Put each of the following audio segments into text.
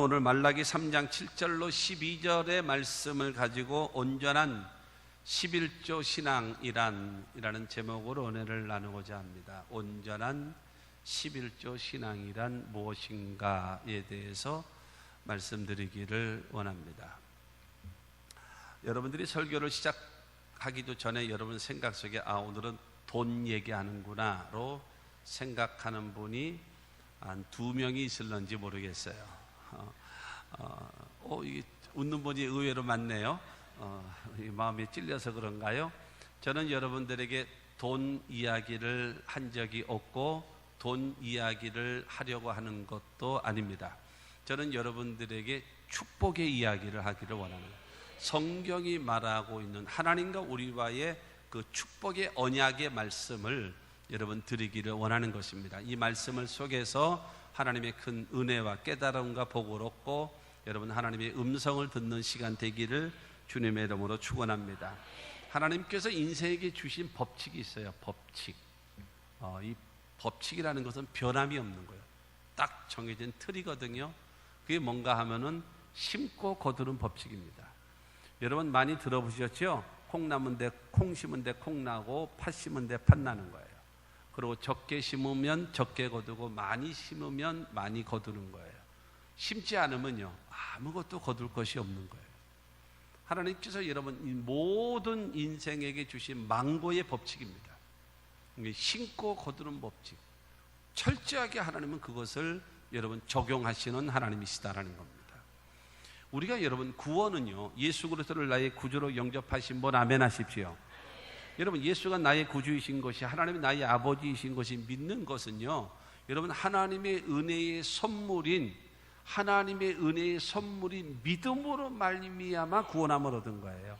오늘 말라기 3장 7절로 12절의 말씀을 가지고 온전한 11조 신앙이라는 제목으로 은혜를 나누고자 합니다. 온전한 11조 신앙이란 무엇인가에 대해서 말씀드리기를 원합니다. 여러분들이 설교를 시작하기도 전에 여러분 생각 속에 오늘은 돈 얘기하는구나로 생각하는 분이 한 2명이 있을런지 모르겠어요. 이게 웃는 분이 의외로 많네요. 마음이 찔려서 그런가요? 저는 여러분들에게 돈 이야기를 한 적이 없고 돈 이야기를 하려고 하는 것도 아닙니다. 저는 여러분들에게 축복의 이야기를 하기를 원합니다. 성경이 말하고 있는 하나님과 우리와의 그 축복의 언약의 말씀을 여러분 드리기를 원하는 것입니다. 이 말씀을 속에서 하나님의 큰 은혜와 깨달음과 복을 얻고 여러분 하나님의 음성을 듣는 시간 되기를 주님의 이름으로 축원합니다. 하나님께서 인생에게 주신 법칙이 있어요. 법칙. 이 법칙이라는 것은 변함이 없는 거예요. 딱 정해진 틀이거든요. 그게 뭔가 하면은 심고 거두는 법칙입니다. 여러분 많이 들어보셨죠? 콩 나는데 콩 심은 데 콩 나고 팥 심은 데 팥 나는 거예요. 그리고 적게 심으면 적게 거두고 많이 심으면 많이 거두는 거예요. 심지 않으면요 아무것도 거둘 것이 없는 거예요. 하나님께서 여러분 이 모든 인생에게 주신 망고의 법칙입니다. 심고 거두는 법칙. 철저하게 하나님은 그것을 여러분 적용하시는 하나님이시다라는 겁니다. 우리가 여러분 구원은요 예수 그리스도를 나의 구주로 영접하신 분 아멘 하십시오. 여러분 예수가 나의 구주이신 것이 하나님이 나의 아버지이신 것이 믿는 것은요 여러분 하나님의 은혜의 선물인 믿음으로 말미암아 구원함을 얻은 거예요.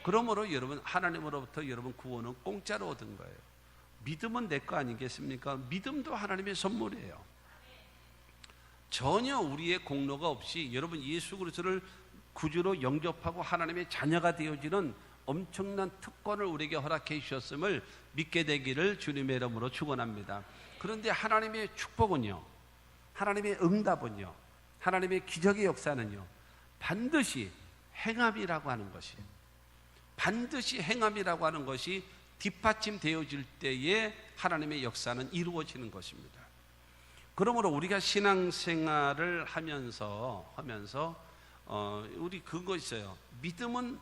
그러므로 여러분 하나님으로부터 여러분 구원은 공짜로 얻은 거예요. 믿음은 내 거 아니겠습니까? 믿음도 하나님의 선물이에요. 전혀 우리의 공로가 없이 여러분 예수 그리스도를 구주로 영접하고 하나님의 자녀가 되어지는 엄청난 특권을 우리에게 허락해 주셨음을 믿게 되기를 주님의 이름으로 축원합니다. 그런데 하나님의 축복은요, 하나님의 응답은요, 하나님의 기적의 역사는요 반드시 행함이라고 하는 것이 뒷받침되어질 때에 하나님의 역사는 이루어지는 것입니다. 그러므로 우리가 신앙생활을 하면서 우리 그거 있어요. 믿음은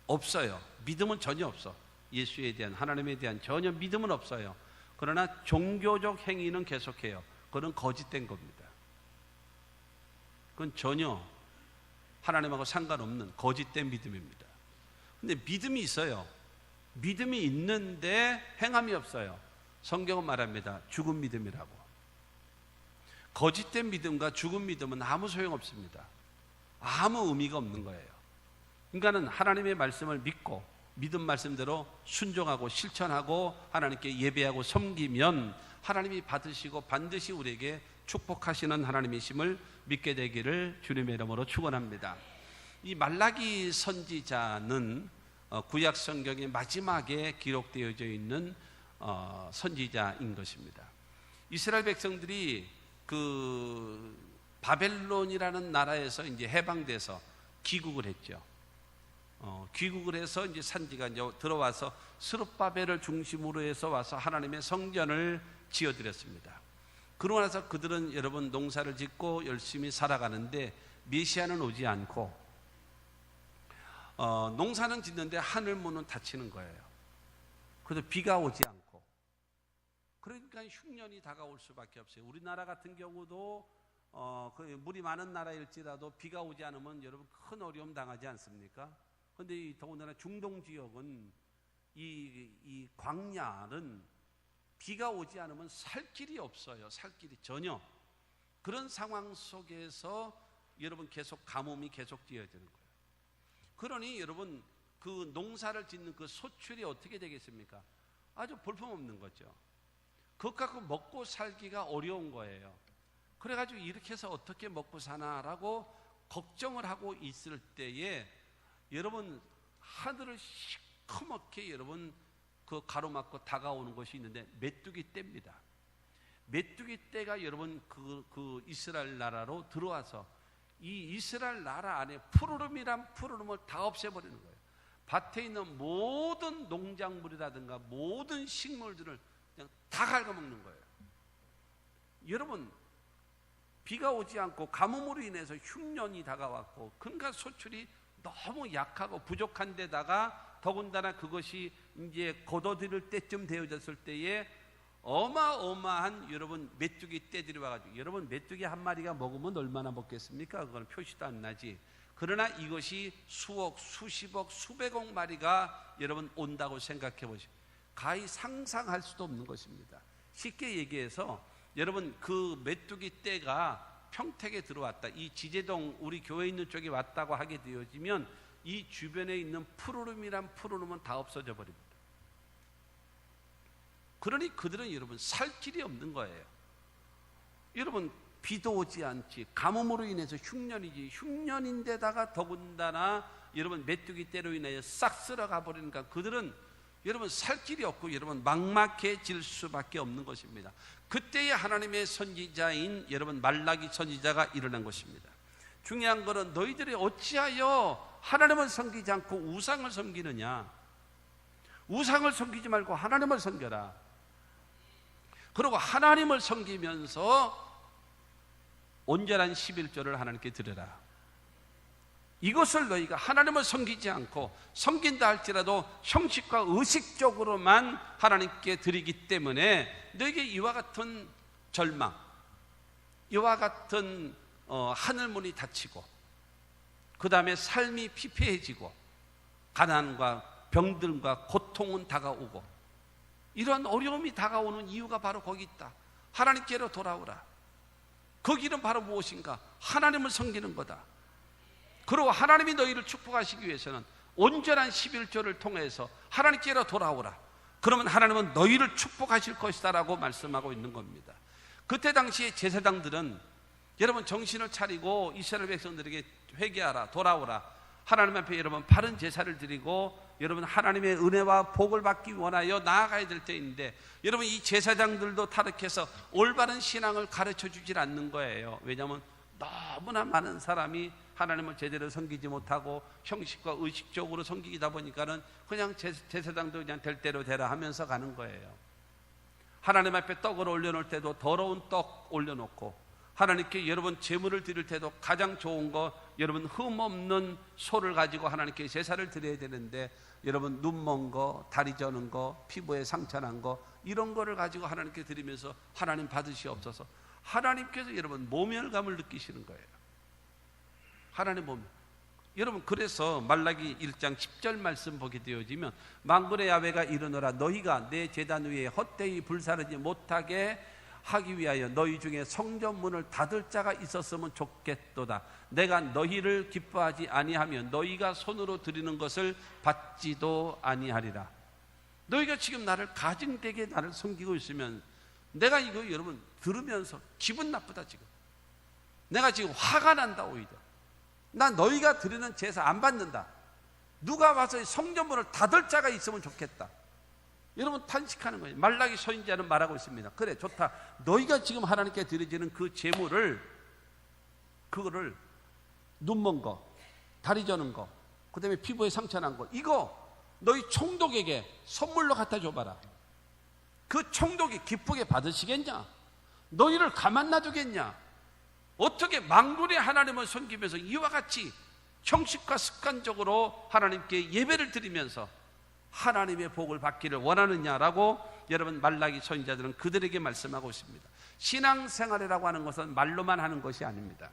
없어요. 믿음은 전혀 없어. 예수에 대한 하나님에 대한 전혀 믿음은 없어요. 그러나 종교적 행위는 계속해요. 그건 거짓된 겁니다. 그건 전혀 하나님하고 상관없는 거짓된 믿음입니다. 근데 믿음이 있어요. 믿음이 있는데 행함이 없어요. 성경은 말합니다. 죽은 믿음이라고. 거짓된 믿음과 죽은 믿음은 아무 소용없습니다. 아무 의미가 없는 거예요. 인간은 하나님의 말씀을 믿고 믿음 말씀대로 순종하고 실천하고 하나님께 예배하고 섬기면 하나님이 받으시고 반드시 우리에게 축복하시는 하나님이심을 믿게 되기를 주님의 이름으로 축원합니다. 이 말라기 선지자는 구약 성경의 마지막에 기록되어져 있는 선지자인 것입니다. 이스라엘 백성들이 그 바벨론이라는 나라에서 이제 해방돼서 귀국을 했죠. 귀국을 해서 이제 산지가 이제 들어와서 스룹바벨을 중심으로 해서 와서 하나님의 성전을 지어드렸습니다. 그러고 나서 그들은 여러분 농사를 짓고 열심히 살아가는데 메시아는 오지 않고 농사는 짓는데 하늘 문은 닫히는 거예요. 그래서 비가 오지 않고 그러니까 흉년이 다가올 수밖에 없어요. 우리나라 같은 경우도 물이 많은 나라일지라도 비가 오지 않으면 여러분 큰 어려움 당하지 않습니까? 그런데 더군다나 중동 지역은 이 광야는 비가 오지 않으면 살 길이 없어요. 살 길이 전혀. 그런 상황 속에서 여러분 계속 가뭄이 계속 지어지는 거예요. 그러니 여러분 그 농사를 짓는 그 소출이 어떻게 되겠습니까? 아주 볼품없는 거죠. 그것 갖고 먹고 살기가 어려운 거예요. 그래가지고 이렇게 해서 어떻게 먹고 사나라고 걱정을 하고 있을 때에 여러분 하늘을 시커멓게 여러분 그 가로막고 다가오는 것이 있는데 메뚜기 떼입니다. 메뚜기 떼가 여러분 그 이스라엘 나라로 들어와서 이 이스라엘 나라 안에 푸르름이란 푸르름을 다 없애버리는 거예요. 밭에 있는 모든 농작물이라든가 모든 식물들을 그냥 다 갉아먹는 거예요. 여러분, 비가 오지 않고 가뭄으로 인해서 흉년이 다가왔고, 그러니까 소출이 너무 약하고 부족한 데다가 더군다나 그것이 이제 걷어들일 때쯤 되어졌을 때에 어마어마한 여러분 메뚜기 떼들이 와가지고, 여러분 메뚜기 한 마리가 먹으면 얼마나 먹겠습니까? 그건 표시도 안 나지. 그러나 이것이 수억, 수십억, 수백억 마리가 여러분 온다고 생각해 보시고, 가히 상상할 수도 없는 것입니다. 쉽게 얘기해서 여러분 그 메뚜기 떼가 평택에 들어왔다, 이 지제동 우리 교회 있는 쪽에 왔다고 하게 되어지면 이 주변에 있는 푸르름이란 푸르름은 다 없어져 버립니다. 그러니 그들은 여러분 살 길이 없는 거예요. 여러분 비도 오지 않지, 가뭄으로 인해서 흉년이지, 흉년인데다가 더군다나 여러분 메뚜기 떼로 인하여 싹 쓸어가 버리니까 그들은 여러분 살 길이 없고 여러분 막막해질 수밖에 없는 것입니다. 그때에 하나님의 선지자인 여러분 말라기 선지자가 일어난 것입니다. 중요한 것은 너희들이 어찌하여 하나님을 섬기지 않고 우상을 섬기느냐. 우상을 섬기지 말고 하나님을 섬겨라. 그리고 하나님을 섬기면서 온전한 11조를 하나님께 드려라. 이것을 너희가 하나님을 섬기지 않고 섬긴다 할지라도 형식과 의식적으로만 하나님께 드리기 때문에 너에게 이와 같은 절망, 이와 같은 하늘문이 닫히고, 그 다음에 삶이 피폐해지고, 가난과 병들과 고통은 다가오고, 이러한 어려움이 다가오는 이유가 바로 거기 있다. 하나님께로 돌아오라. 그 길은 바로 무엇인가? 하나님을 섬기는 거다. 그리고 하나님이 너희를 축복하시기 위해서는 온전한 11조를 통해서 하나님께로 돌아오라. 그러면 하나님은 너희를 축복하실 것이다 라고 말씀하고 있는 겁니다. 그때 당시에 제사장들은 여러분 정신을 차리고 이스라엘 백성들에게 회개하라, 돌아오라, 하나님 앞에 여러분 바른 제사를 드리고 여러분 하나님의 은혜와 복을 받기 원하여 나아가야 될 때인데, 여러분 이 제사장들도 타락해서 올바른 신앙을 가르쳐 주질 않는 거예요. 왜냐하면 너무나 많은 사람이 하나님을 제대로 섬기지 못하고 형식과 의식적으로 섬기다 보니까는 그냥 제사장도 그냥 될 대로 되라 하면서 가는 거예요. 하나님 앞에 떡을 올려놓을 때도 더러운 떡 올려놓고, 하나님께 여러분 제물을 드릴 때도 가장 좋은 거 여러분 흠없는 소를 가지고 하나님께 제사를 드려야 되는데, 여러분 눈먼 거, 다리 저는 거, 피부에 상처난 거, 이런 거를 가지고 하나님께 드리면서 하나님 받으시옵소서. 하나님께서 여러분 모멸감을 느끼시는 거예요. 하나님 보면 여러분, 그래서 말라기 1장 10절 말씀 보게 되어지면, 만군의 야훼가 이르노라, 너희가 내 제단 위에 헛되이 불사르지 못하게 하기 위하여 너희 중에 성전 문을 닫을 자가 있었으면 좋겠도다. 내가 너희를 기뻐하지 아니하면 너희가 손으로 드리는 것을 받지도 아니하리라. 너희가 지금 나를 가증되게 나를 섬기고 있으면 내가 이거 여러분 들으면서 기분 나쁘다. 지금 내가 지금 화가 난다. 오히려 나 너희가 드리는 제사 안 받는다. 누가 와서 성전문을 닫을 자가 있으면 좋겠다. 여러분 탄식하는 거예요. 말라기 선지자는 말하고 있습니다. 그래 좋다. 너희가 지금 하나님께 드려지는 그 제물을, 그거를 눈먼 거, 다리 저는 거, 그 다음에 피부에 상처 난 거, 이거 너희 총독에게 선물로 갖다 줘봐라. 그 총독이 기쁘게 받으시겠냐? 너희를 가만 놔두겠냐? 어떻게 만군의 하나님을 섬기면서 이와 같이 형식과 습관적으로 하나님께 예배를 드리면서 하나님의 복을 받기를 원하느냐라고 여러분 말라기 선지자들은 그들에게 말씀하고 있습니다. 신앙생활이라고 하는 것은 말로만 하는 것이 아닙니다.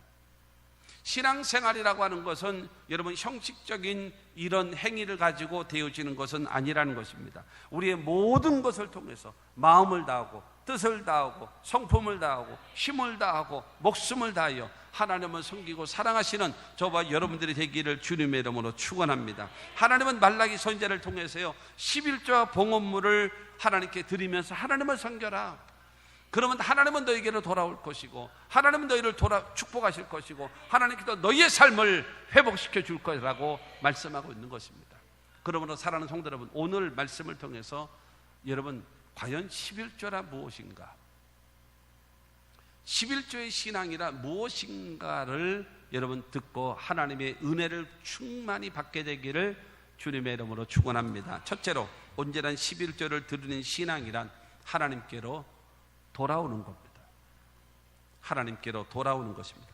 신앙생활이라고 하는 것은 여러분 형식적인 이런 행위를 가지고 되어지는 것은 아니라는 것입니다. 우리의 모든 것을 통해서 마음을 다하고 뜻을 다하고 성품을 다하고 힘을 다하고 목숨을 다하여 하나님을 섬기고 사랑하시는 저와 여러분들이 되기를 주님의 이름으로 축원합니다. 하나님은 말라기 선지자를 통해서요 11조와 봉헌물을 하나님께 드리면서 하나님을 섬겨라. 그러면 하나님은 너희에게로 돌아올 것이고, 하나님은 너희를 축복하실 것이고, 하나님께서 너희의 삶을 회복시켜 줄 거라고 말씀하고 있는 것입니다. 그러므로 사랑하는 성도 여러분, 오늘 말씀을 통해서 여러분 과연 11조라 무엇인가, 11조의 신앙이라 무엇인가를 여러분 듣고 하나님의 은혜를 충만히 받게 되기를 주님의 이름으로 축원합니다. 첫째로 온전한 11조를 드리는 신앙이란 하나님께로 돌아오는 겁니다. 하나님께로 돌아오는 것입니다.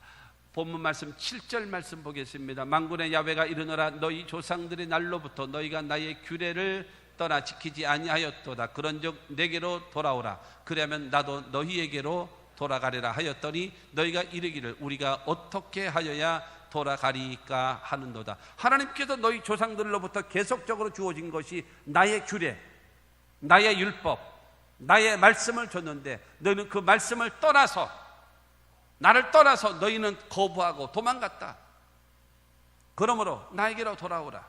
본문 말씀 7절 말씀 보겠습니다. 만군의 야훼가 이르노라 너희 조상들의 날로부터 너희가 나의 규례를 떠나 지키지 아니하였도다. 그런즉 내게로 돌아오라. 그러면 나도 너희에게로 돌아가리라 하였더니 너희가 이르기를 우리가 어떻게 하여야 돌아가리까 하는도다. 하나님께서 너희 조상들로부터 계속적으로 주어진 것이 나의 규례, 나의 율법, 나의 말씀을 줬는데 너희는 그 말씀을 떠나서, 나를 떠나서 너희는 거부하고 도망갔다. 그러므로 나에게로 돌아오라.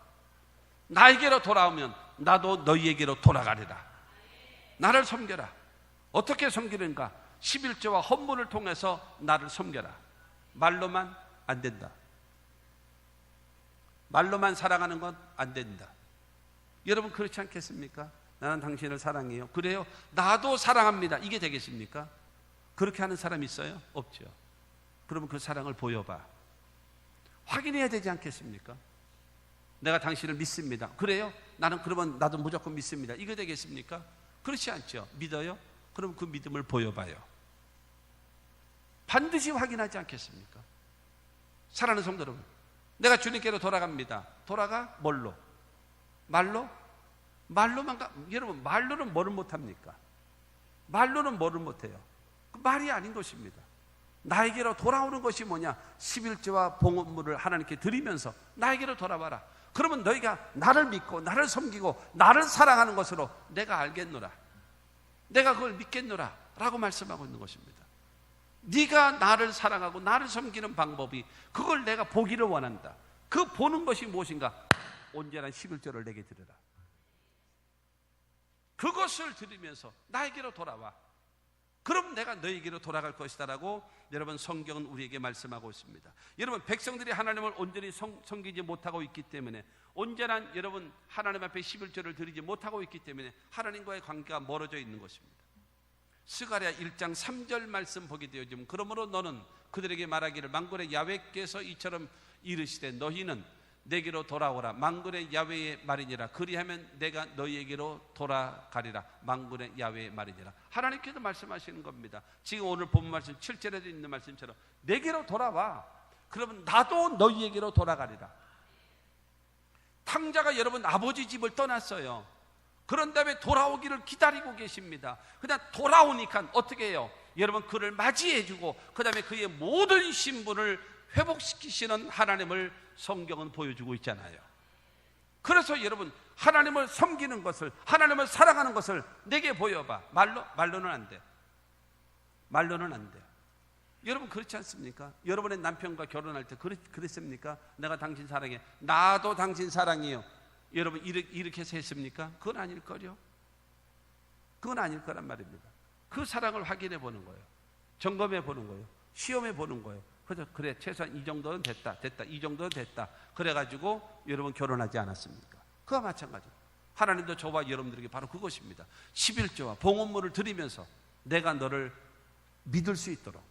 나에게로 돌아오면 나도 너희에게로 돌아가리라. 나를 섬겨라. 어떻게 섬기는가? 11조와 헌문을 통해서 나를 섬겨라. 말로만 안 된다. 말로만 사랑하는 건 안 된다. 여러분 그렇지 않겠습니까? 나는 당신을 사랑해요. 그래요? 나도 사랑합니다. 이게 되겠습니까? 그렇게 하는 사람 있어요? 없죠. 그러면 그 사랑을 보여봐. 확인해야 되지 않겠습니까? 내가 당신을 믿습니다. 그래요? 나는 그러면 나도 무조건 믿습니다. 이거 되겠습니까? 그렇지 않죠. 믿어요? 그럼 그 믿음을 보여봐요. 반드시 확인하지 않겠습니까? 사랑하는 성도 여러분, 내가 주님께로 돌아갑니다. 돌아가? 뭘로? 말로? 말로만 가? 여러분 말로는 뭐를 못합니까? 말로는 뭐를 못해요? 말이 아닌 것입니다. 나에게로 돌아오는 것이 뭐냐? 11조와 봉헌물을 하나님께 드리면서 나에게로 돌아와라. 그러면 너희가 나를 믿고 나를 섬기고 나를 사랑하는 것으로 내가 알겠노라. 내가 그걸 믿겠노라 라고 말씀하고 있는 것입니다. 네가 나를 사랑하고 나를 섬기는 방법이, 그걸 내가 보기를 원한다. 그 보는 것이 무엇인가? 온전한 11조를 내게 드려라. 그것을 들으면서 나에게로 돌아와. 그럼 내가 너에게로 돌아갈 것이다 라고 여러분 성경은 우리에게 말씀하고 있습니다. 여러분 백성들이 하나님을 온전히 섬기지 못하고 있기 때문에, 온전한 여러분 하나님 앞에 11조를 드리지 못하고 있기 때문에 하나님과의 관계가 멀어져 있는 것입니다. 스가랴 1장 3절 말씀 보게 되어지면 그러므로 너는 그들에게 말하기를 만군의 야훼께서 이처럼 이르시되 너희는 내게로 돌아오라. 만군의 야훼의 말이니라. 그리하면 내가 너희에게로 돌아가리라. 만군의 야훼의 말이니라. 하나님께서 말씀하시는 겁니다. 지금 오늘 본 말씀 7절에도 있는 말씀처럼 내게로 돌아와. 그러면 나도 너희에게로 돌아가리라. 탕자가 여러분 아버지 집을 떠났어요. 그런 다음에 돌아오기를 기다리고 계십니다. 그냥 돌아오니까 어떻게 해요? 여러분 그를 맞이해주고 그 다음에 그의 모든 신분을 회복시키시는 하나님을 성경은 보여주고 있잖아요. 그래서 여러분 하나님을 섬기는 것을, 하나님을 사랑하는 것을 내게 보여봐. 말로는 안 돼. 말로는 안 돼. 여러분 그렇지 않습니까? 여러분의 남편과 결혼할 때 그랬습니까? 내가 당신 사랑해. 나도 당신 사랑해요. 여러분 이렇게 해서 했습니까? 그건 아닐 거요. 그건 아닐 거란 말입니다. 그 사랑을 확인해 보는 거예요. 점검해 보는 거예요. 시험해 보는 거예요. 그래서 그래 최소한 이 정도는 됐다 이 정도는 됐다. 그래가지고 여러분 결혼하지 않았습니까? 그와 마찬가지로 하나님도 저와 여러분들에게 바로 그것입니다. 11조와 봉헌물을 드리면서 내가 너를 믿을 수 있도록,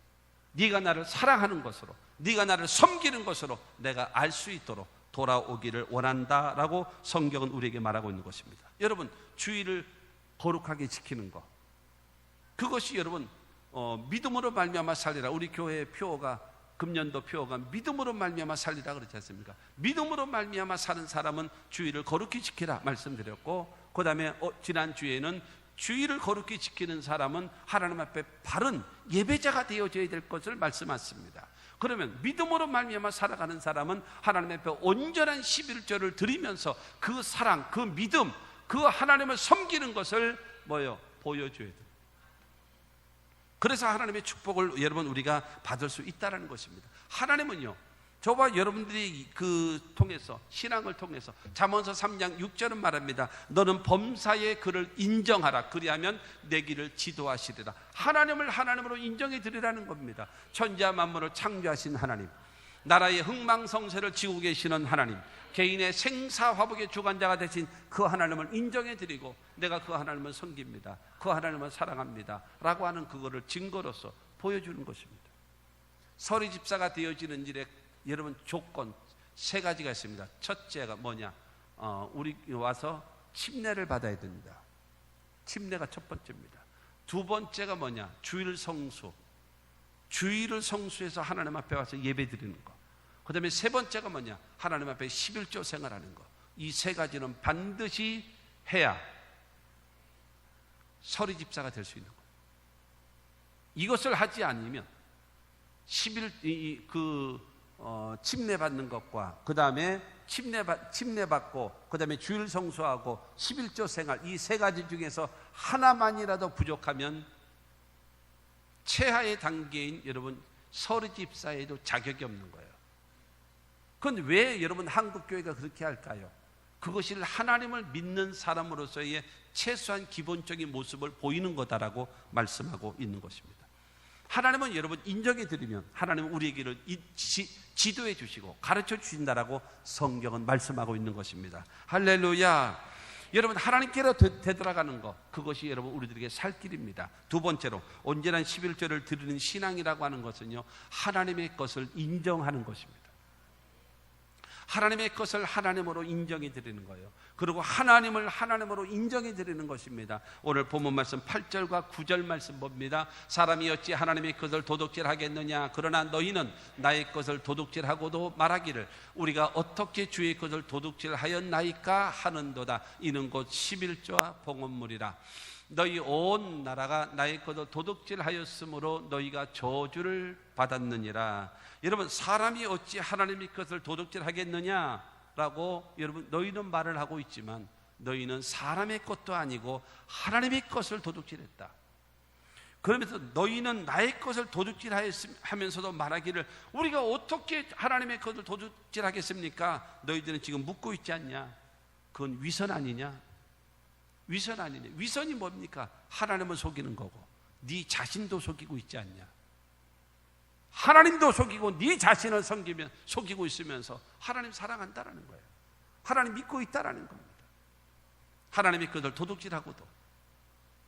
네가 나를 사랑하는 것으로, 네가 나를 섬기는 것으로 내가 알 수 있도록 돌아오기를 원한다라고 성경은 우리에게 말하고 있는 것입니다. 여러분 주의를 거룩하게 지키는 것, 그것이 여러분 믿음으로 말미암아 살리라. 우리 교회의 표어가, 금년도 표어가 믿음으로 말미암아 살리라 그렇지 않습니까? 믿음으로 말미암아 사는 사람은 주의를 거룩히 지키라 말씀드렸고, 그 다음에 지난주에는 주의를 거룩히 지키는 사람은 하나님 앞에 바른 예배자가 되어져야 될 것을 말씀하셨습니다. 그러면 믿음으로 말미암아 살아가는 사람은 하나님 앞에 온전한 11조를 드리면서 그 사랑, 그 믿음, 그 하나님을 섬기는 것을 보여줘야 돼요. 그래서 하나님의 축복을 여러분 우리가 받을 수 있다는 것입니다. 하나님은요, 저와 여러분들이 통해서, 신앙을 통해서 잠언서 3장 6절은 말합니다. 너는 범사의 그를 인정하라. 그리하면 내 길을 지도하시리라. 하나님을 하나님으로 인정해 드리라는 겁니다. 천지와 만물을 창조하신 하나님, 나라의 흥망성쇠를 지고 계시는 하나님, 개인의 생사화복의 주관자가 되신 그 하나님을 인정해 드리고 내가 그 하나님을 섬깁니다, 그 하나님을 사랑합니다 라고 하는 그거를 증거로서 보여주는 것입니다. 서리 집사가 되어지는 일에 여러분 조건 세 가지가 있습니다. 첫째가 뭐냐? 우리 와서 침례를 받아야 됩니다. 침례가 첫 번째입니다. 두 번째가 뭐냐? 주일 성수. 주일을 성수해서 하나님 앞에 와서 예배 드리는 거. 그 다음에 세 번째가 뭐냐? 하나님 앞에 11조 생활하는 거. 이 세 가지는 반드시 해야 서리 집사가 될 수 있는 거예요. 이것을 하지 않으면 침례 받는 것과 그 다음에 침례 받고 그 다음에 주일 성수하고 11조 생활, 이 세 가지 중에서 하나만이라도 부족하면 최하의 단계인 여러분 서리 집사에도 자격이 없는 거예요. 그건 왜 여러분 한국교회가 그렇게 할까요? 그것이 하나님을 믿는 사람으로서의 최소한 기본적인 모습을 보이는 거다라고 말씀하고 있는 것입니다. 하나님은 여러분 인정해 드리면 하나님은 우리에게 지도해 주시고 가르쳐 주신다라고 성경은 말씀하고 있는 것입니다. 할렐루야. 여러분 하나님께로 되돌아가는 것, 그것이 여러분 우리들에게 살 길입니다. 두 번째로 온전한 11조를 드리는 신앙이라고 하는 것은요, 하나님의 것을 인정하는 것입니다. 하나님의 것을 하나님으로 인정해 드리는 거예요. 그리고 하나님을 하나님으로 인정해 드리는 것입니다. 오늘 본문 말씀 8절과 9절 말씀 봅니다. 사람이 어찌 하나님의 것을 도둑질하겠느냐? 그러나 너희는 나의 것을 도둑질하고도 말하기를 우리가 어떻게 주의 것을 도둑질하였나이까 하는도다. 이는 곧 11조와 봉헌물이라. 너희 온 나라가 나의 것을 도둑질하였으므로 너희가 저주를 받았느니라. 여러분 사람이 어찌 하나님의 것을 도둑질하겠느냐라고 여러분 너희는 말을 하고 있지만 너희는 사람의 것도 아니고 하나님의 것을 도둑질했다. 그러면서 너희는 나의 것을 도둑질하면서도 말하기를 우리가 어떻게 하나님의 것을 도둑질하겠습니까? 너희들은 지금 묻고 있지 않냐? 그건 위선 아니냐? 위선 아니냐? 위선이 뭡니까? 하나님을 속이는 거고 네 자신도 속이고 있지 않냐? 하나님도 속이고 네 자신을 속이고 있으면서 하나님 사랑한다라는 거예요. 하나님 믿고 있다라는 겁니다. 하나님의 것을 도둑질하고도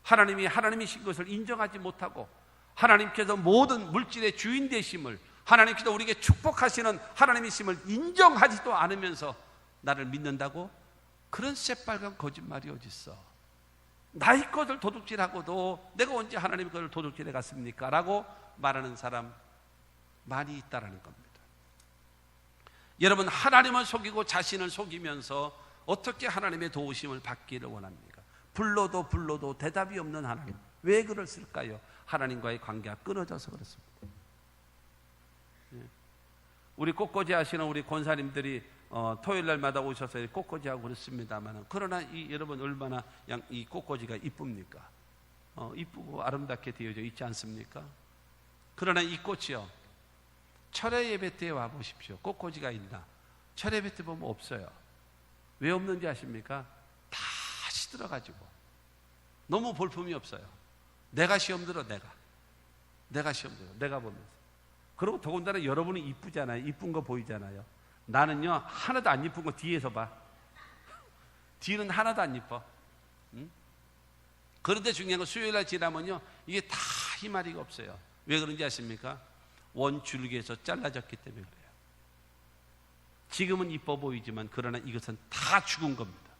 하나님이 하나님이신 것을 인정하지 못하고 하나님께서 모든 물질의 주인 되심을 하나님께서 우리에게 축복하시는 하나님이심을 인정하지도 않으면서 나를 믿는다고? 그런 새빨간 거짓말이 어디 있어? 나의 것을 도둑질하고도 내가 언제 하나님의 것을 도둑질해 갔습니까? 라고 말하는 사람 많이 있다라는 겁니다. 여러분 하나님을 속이고 자신을 속이면서 어떻게 하나님의 도우심을 받기를 원합니까? 불러도 대답이 없는 하나님. 왜 그랬을까요? 하나님과의 관계가 끊어져서 그렇습니다. 우리 꽃꽂이 하시는 우리 권사님들이 토요일 날마다 오셔서 꽃꽂이하고 그렇습니다만, 그러나 여러분 얼마나 이 꽃꽂이가 이쁩니까? 이쁘고 아름답게 되어져 있지 않습니까? 그러나 이 꽃이요, 철회 예배 때에 와 보십시오. 꽃꽂이가 있나? 철회 예배 때 보면 없어요. 왜 없는지 아십니까? 다 시들어가지고 너무 볼품이 없어요. 내가 시험 들어. 내가 시험 들어. 내가 보면서. 그리고 더군다나 여러분이 이쁘잖아요. 이쁜 거 보이잖아요. 나는요 하나도 안 이쁜 거 뒤에서 봐. 뒤는 하나도 안 이뻐. 응? 그런데 중요한 건 수요일날 지나면요 이게 다 희마리가 없어요. 왜 그런지 아십니까? 원줄기에서 잘라졌기 때문에 그래요. 지금은 이뻐 보이지만 그러나 이것은 다 죽은 겁니다.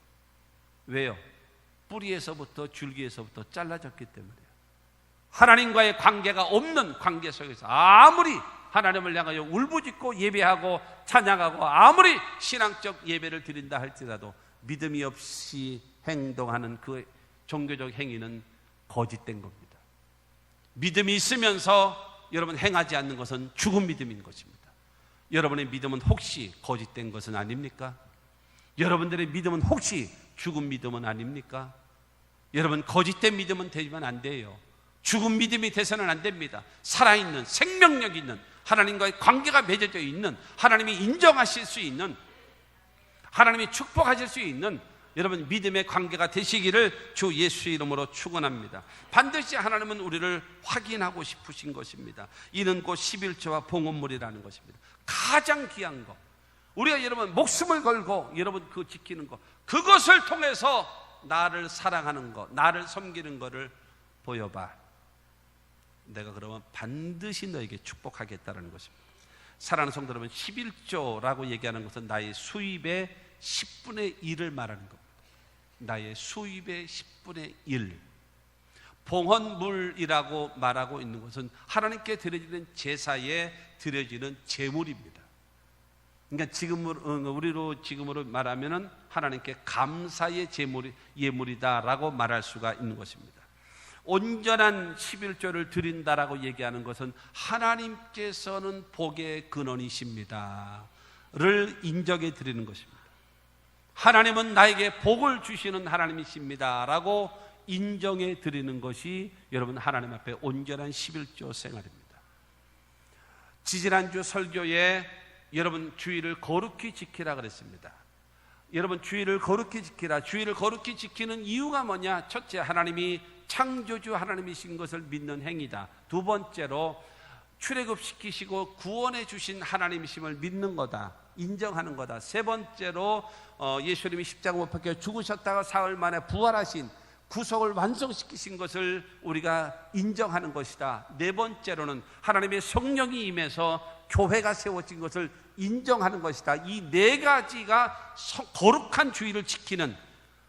왜요? 뿌리에서부터 줄기에서부터 잘라졌기 때문에요. 하나님과의 관계가 없는 관계 속에서 아무리 하나님을 향하여 울부짖고 예배하고 찬양하고 아무리 신앙적 예배를 드린다 할지라도 믿음이 없이 행동하는 그 종교적 행위는 거짓된 겁니다. 믿음이 있으면서 여러분 행하지 않는 것은 죽은 믿음인 것입니다. 여러분의 믿음은 혹시 거짓된 것은 아닙니까? 여러분들의 믿음은 혹시 죽은 믿음은 아닙니까? 여러분 거짓된 믿음은 되면 안 돼요. 죽은 믿음이 돼서는 안 됩니다. 살아있는 생명력 있는 하나님과의 관계가 맺어져 있는, 하나님이 인정하실 수 있는, 하나님이 축복하실 수 있는 여러분 믿음의 관계가 되시기를 주 예수의 이름으로 축원합니다. 반드시 하나님은 우리를 확인하고 싶으신 것입니다. 이는 곧 11조와 봉헌물이라는 것입니다. 가장 귀한 것, 우리가 여러분 목숨을 걸고 여러분 그 지키는 것, 그것을 통해서 나를 사랑하는 것, 나를 섬기는 것을 보여봐. 내가 그러면 반드시 너에게 축복하겠다는 것입니다. 사랑하는 성도 여러분, 11조라고 얘기하는 것은 나의 수입의 10분의 1을 말하는 겁니다. 나의 수입의 10분의 1. 봉헌물이라고 말하고 있는 것은 하나님께 드려지는 제사에 드려지는 제물입니다. 그러니까 지금으로 말하면은 하나님께 감사의 예물이다라고 말할 수가 있는 것입니다. 온전한 11조를 드린다라고 얘기하는 것은 하나님께서는 복의 근원이십니다를 인정해 드리는 것입니다. 하나님은 나에게 복을 주시는 하나님이십니다라고 인정해 드리는 것이 여러분 하나님 앞에 온전한 11조 생활입니다. 지지난주 설교에 여러분 주의를 거룩히 지키라 그랬습니다. 여러분 주의를 거룩히 지키라. 주의를 거룩히 지키는 이유가 뭐냐? 첫째, 하나님이 창조주 하나님이신 것을 믿는 행위다. 두 번째로 출애굽시키시고 구원해 주신 하나님이심을 믿는 거다, 인정하는 거다. 세 번째로 예수님이 십자가 못 박혀 죽으셨다가 사흘 만에 부활하신 구속을 완성시키신 것을 우리가 인정하는 것이다. 네 번째로는 하나님의 성령이 임해서 교회가 세워진 것을 인정하는 것이다. 이 네 가지가 거룩한 주의를 지키는,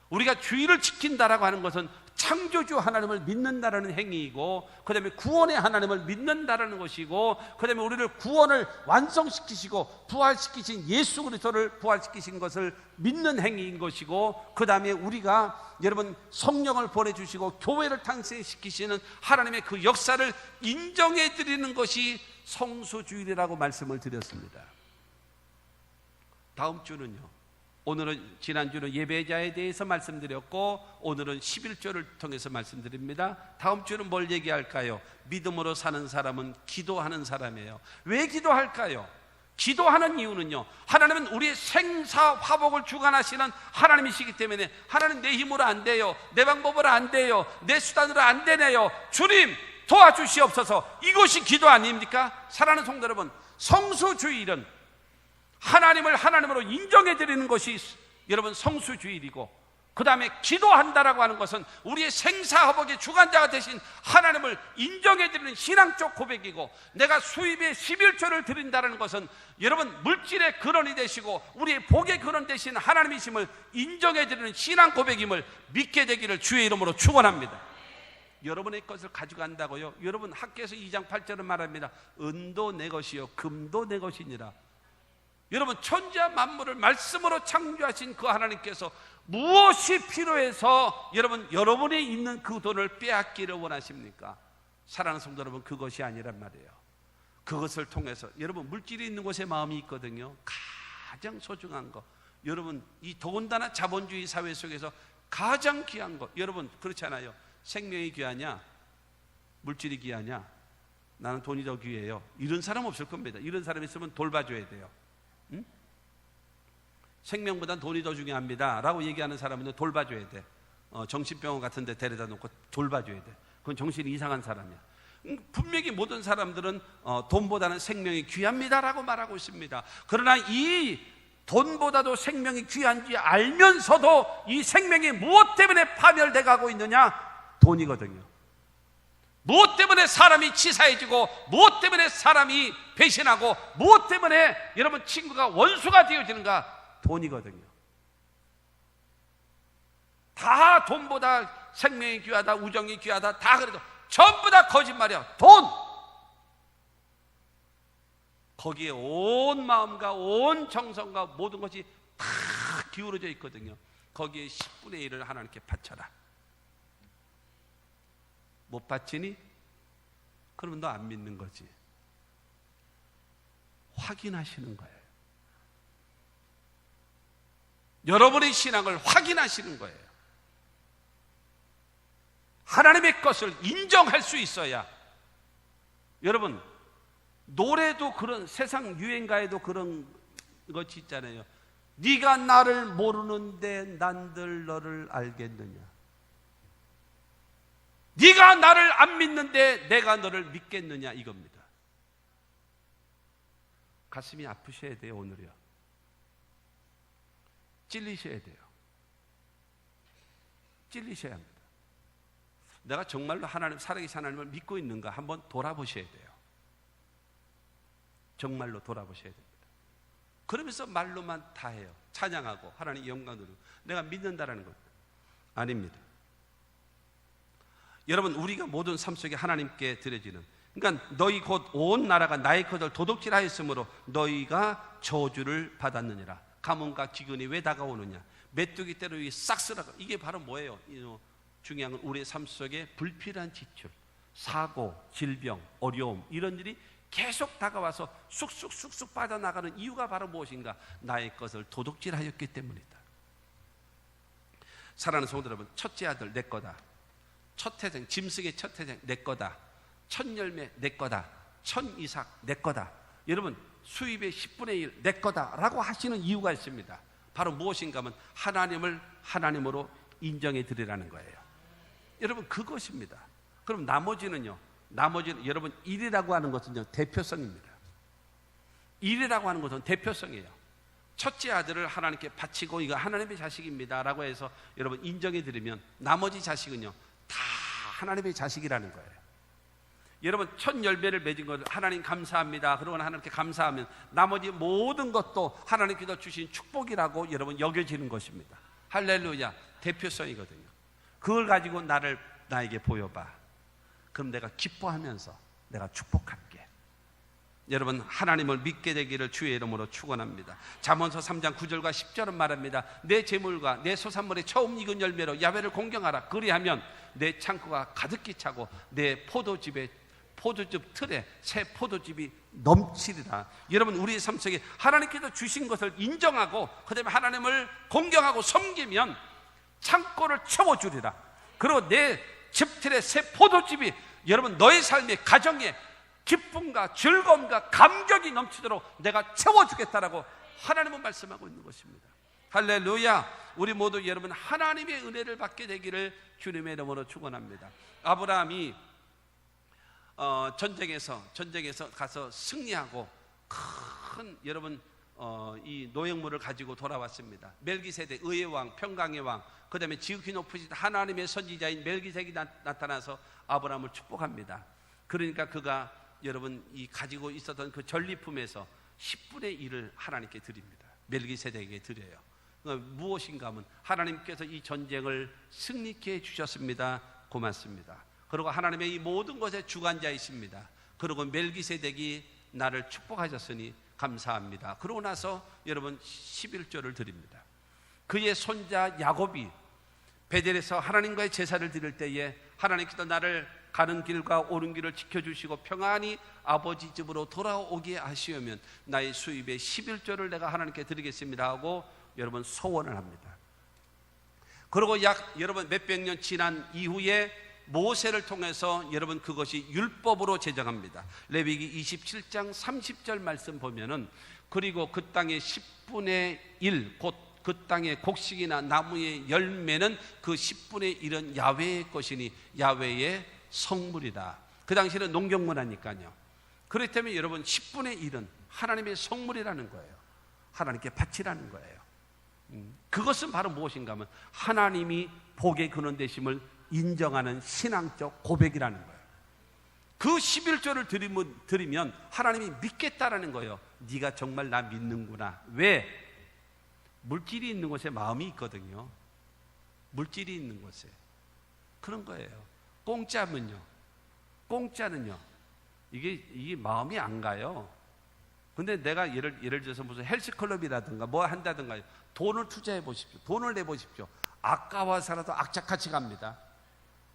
우리가 주의를 지킨다라고 하는 것은 창조주 하나님을 믿는다라는 행위이고, 그 다음에 구원의 하나님을 믿는다라는 것이고, 그 다음에 우리를 구원을 완성시키시고 부활시키신 예수 그리스도를 부활시키신 것을 믿는 행위인 것이고, 그 다음에 우리가 여러분 성령을 보내주시고 교회를 탄생시키시는 하나님의 그 역사를 인정해 드리는 것이 성소주일이라고 말씀을 드렸습니다. 다음 주는요, 오늘은 지난주는 예배자에 대해서 말씀드렸고 오늘은 11조를 통해서 말씀드립니다. 다음 주는 뭘 얘기할까요? 믿음으로 사는 사람은 기도하는 사람이에요. 왜 기도할까요? 기도하는 이유는요, 하나님은 우리의 생사화복을 주관하시는 하나님이시기 때문에, 하나님 내 힘으로 안 돼요, 내 방법으로 안 돼요, 내 수단으로 안 되네요, 주님 도와주시옵소서, 이것이 기도 아닙니까? 사랑하는 성도 여러분, 성수주일은 하나님을 하나님으로 인정해 드리는 것이 여러분 성수주일이고, 그 다음에 기도한다라고 하는 것은 우리의 생사화복의 주관자가 되신 하나님을 인정해 드리는 신앙적 고백이고, 내가 수입의 11조를 드린다는 것은 여러분 물질의 근원이 되시고 우리의 복의 근원 되신 하나님이심을 인정해 드리는 신앙 고백임을 믿게 되기를 주의 이름으로 축원합니다. 여러분의 것을 가져간다고요? 여러분 학교에서 2장 8절은 말합니다. 은도 내 것이요 금도 내 것이니라. 여러분 천지와 만물을 말씀으로 창조하신 그 하나님께서 무엇이 필요해서 여러분이 있는 그 돈을 빼앗기를 원하십니까? 사랑하는 성도 여러분, 그것이 아니란 말이에요. 그것을 통해서 여러분 물질이 있는 곳에 마음이 있거든요. 가장 소중한 거, 여러분 이 더군다나 자본주의 사회 속에서 가장 귀한 거, 여러분 그렇잖아요. 생명이 귀하냐 물질이 귀하냐? 나는 돈이 더 귀해요. 이런 사람 없을 겁니다. 이런 사람 있으면 돌봐줘야 돼요. 응? 생명보단 돈이 더 중요합니다 라고 얘기하는 사람은 돌봐줘야 돼. 정신병원 같은 데 데려다 놓고 돌봐줘야 돼. 그건 정신이 이상한 사람이야. 분명히 모든 사람들은 돈보다는 생명이 귀합니다 라고 말하고 있습니다. 그러나 이 돈보다도 생명이 귀한지 알면서도 이 생명이 무엇 때문에 파멸돼 가고 있느냐? 돈이거든요. 무엇 때문에 사람이 치사해지고, 무엇 때문에 사람이 배신하고, 무엇 때문에 여러분 친구가 원수가 되어지는가? 돈이거든요. 다 돈보다 생명이 귀하다, 우정이 귀하다, 다 그래도 전부 다 거짓말이야. 돈! 거기에 온 마음과 온 정성과 모든 것이 다 기울어져 있거든요. 거기에 10분의 1을 하나님께 바쳐라. 못 바치니? 그러면 너 안 믿는 거지. 확인하시는 거예요. 여러분의 신앙을 확인하시는 거예요. 하나님의 것을 인정할 수 있어야. 여러분 노래도 그런, 세상 유행가에도 그런 것이 있잖아요. 네가 나를 모르는데 난들 너를 알겠느냐? 네가 나를 안 믿는데 내가 너를 믿겠느냐? 이겁니다. 가슴이 아프셔야 돼요. 오늘이요. 찔리셔야 돼요. 찔리셔야 합니다. 내가 정말로 하나님, 살아계신 하나님을 믿고 있는가 한번 돌아보셔야 돼요. 정말로 돌아보셔야 됩니다. 그러면서 말로만 다 해요. 찬양하고 하나님 영광 누리고 내가 믿는다라는 겁니다. 아닙니다. 여러분, 우리가 모든 삶 속에 하나님께 드려지는, 그러니까 너희 곧 온 나라가 나의 것을 도둑질하였으므로 너희가 저주를 받았느니라. 가뭄과 기근이 왜 다가오느냐? 메뚜기 떼로 싹 쓸어가. 이게 바로 뭐예요? 중요한 건 우리의 삶 속에 불필요한 지출, 사고, 질병, 어려움, 이런 일이 계속 다가와서 쑥쑥 빠져나가는 이유가 바로 무엇인가? 나의 것을 도둑질하였기 때문이다. 사랑하는 성도 여러분, 첫째 아들 내 거다, 첫 태생, 짐승의 첫 태생 내 거다, 첫 열매 내 거다, 첫 이삭 내 거다. 여러분, 수입의 10분의 1 내 거다라고 하시는 이유가 있습니다. 바로 무엇인가 하면 하나님을 하나님으로 인정해 드리라는 거예요. 여러분, 그것입니다. 그럼 나머지는 여러분, 일이라고 하는 것은요, 대표성입니다. 일이라고 하는 것은 대표성이에요. 첫째 아들을 하나님께 바치고 이거 하나님의 자식입니다 라고 해서 여러분 인정해 드리면 나머지 자식은요 다 하나님의 자식이라는 거예요. 여러분, 첫 열매를 맺은 것을 하나님 감사합니다 그러고 하나님께 감사하면 나머지 모든 것도 하나님께서 주신 축복이라고 여러분 여겨지는 것입니다. 할렐루야. 대표성이거든요. 그걸 가지고 나에게 보여봐. 그럼 내가 기뻐하면서 내가 축복할게. 여러분, 하나님을 믿게 되기를 주의 이름으로 축원합니다. 잠언서 3장 9절과 10절은 말합니다. 내 재물과 내 소산물의 처음 익은 열매로 야훼를 공경하라. 그리하면 내 창고가 가득히 차고 내 포도즙 틀에 새 포도즙이 넘치리라. 여러분, 우리의 삶 속에 하나님께서 주신 것을 인정하고 그다음에 하나님을 공경하고 섬기면 창고를 채워주리라. 그리고 내 즙틀에 새 포도즙이 여러분 너의 삶의 가정에 기쁨과 즐거움과 감격이 넘치도록 내가 채워주겠다라고 하나님은 말씀하고 있는 것입니다. 할렐루야. 우리 모두 여러분 하나님의 은혜를 받게 되기를 주님의 이름으로 축원합니다. 아브라함이 전쟁에서 가서 승리하고 큰 여러분 이 노획물을 가지고 돌아왔습니다. 멜기세덱 의의 왕, 평강의 왕, 그 다음에 지극히 높으신 하나님의 선지자인 멜기세덱이 나타나서 아브라함을 축복합니다. 그러니까 그가 여러분 이 가지고 있었던 그 전리품에서 10분의 1을 하나님께 드립니다. 멜기세덱에게 드려요. 무엇인가 하면 하나님께서 이 전쟁을 승리케 해주셨습니다. 고맙습니다. 그리고 하나님의 이 모든 것의 주관자이십니다. 그리고 멜기세덱이 나를 축복하셨으니 감사합니다. 그러고 나서 여러분 11조를 드립니다. 그의 손자 야곱이 베델에서 하나님과의 제사를 드릴 때에 하나님께서 나를 가는 길과 오는 길을 지켜주시고 평안히 아버지 집으로 돌아오게 하시오면 나의 수입의 11조를 내가 하나님께 드리겠습니다 하고 여러분 소원을 합니다. 그리고 여러분 몇백 년 지난 이후에 모세를 통해서 여러분 그것이 율법으로 제정합니다. 레위기 27장 30절 말씀 보면은 그리고 그 땅의 10분의 1 곧 그 땅의 곡식이나 나무의 열매는 그 10분의 1은 야훼의 것이니 야훼의 성물이다. 그 당시에는 농경문화니까요. 그렇기 때문에 여러분 10분의 1은 하나님의 성물이라는 거예요. 하나님께 바치라는 거예요. 그것은 바로 무엇인가 하면 하나님이 복의 근원 되심을 인정하는 신앙적 고백이라는 거예요. 그 11조를 드리면 하나님이 믿겠다라는 거예요. 네가 정말 나 믿는구나. 왜? 물질이 있는 곳에 마음이 있거든요. 물질이 있는 곳에 그런 거예요. 공짜는요 이게 마음이 안 가요. 근데 내가 예를 들어서 무슨 헬스클럽이라든가 뭐 한다든가 돈을 투자해 보십시오. 돈을 내 보십시오. 아까워서라도 악착같이 갑니다.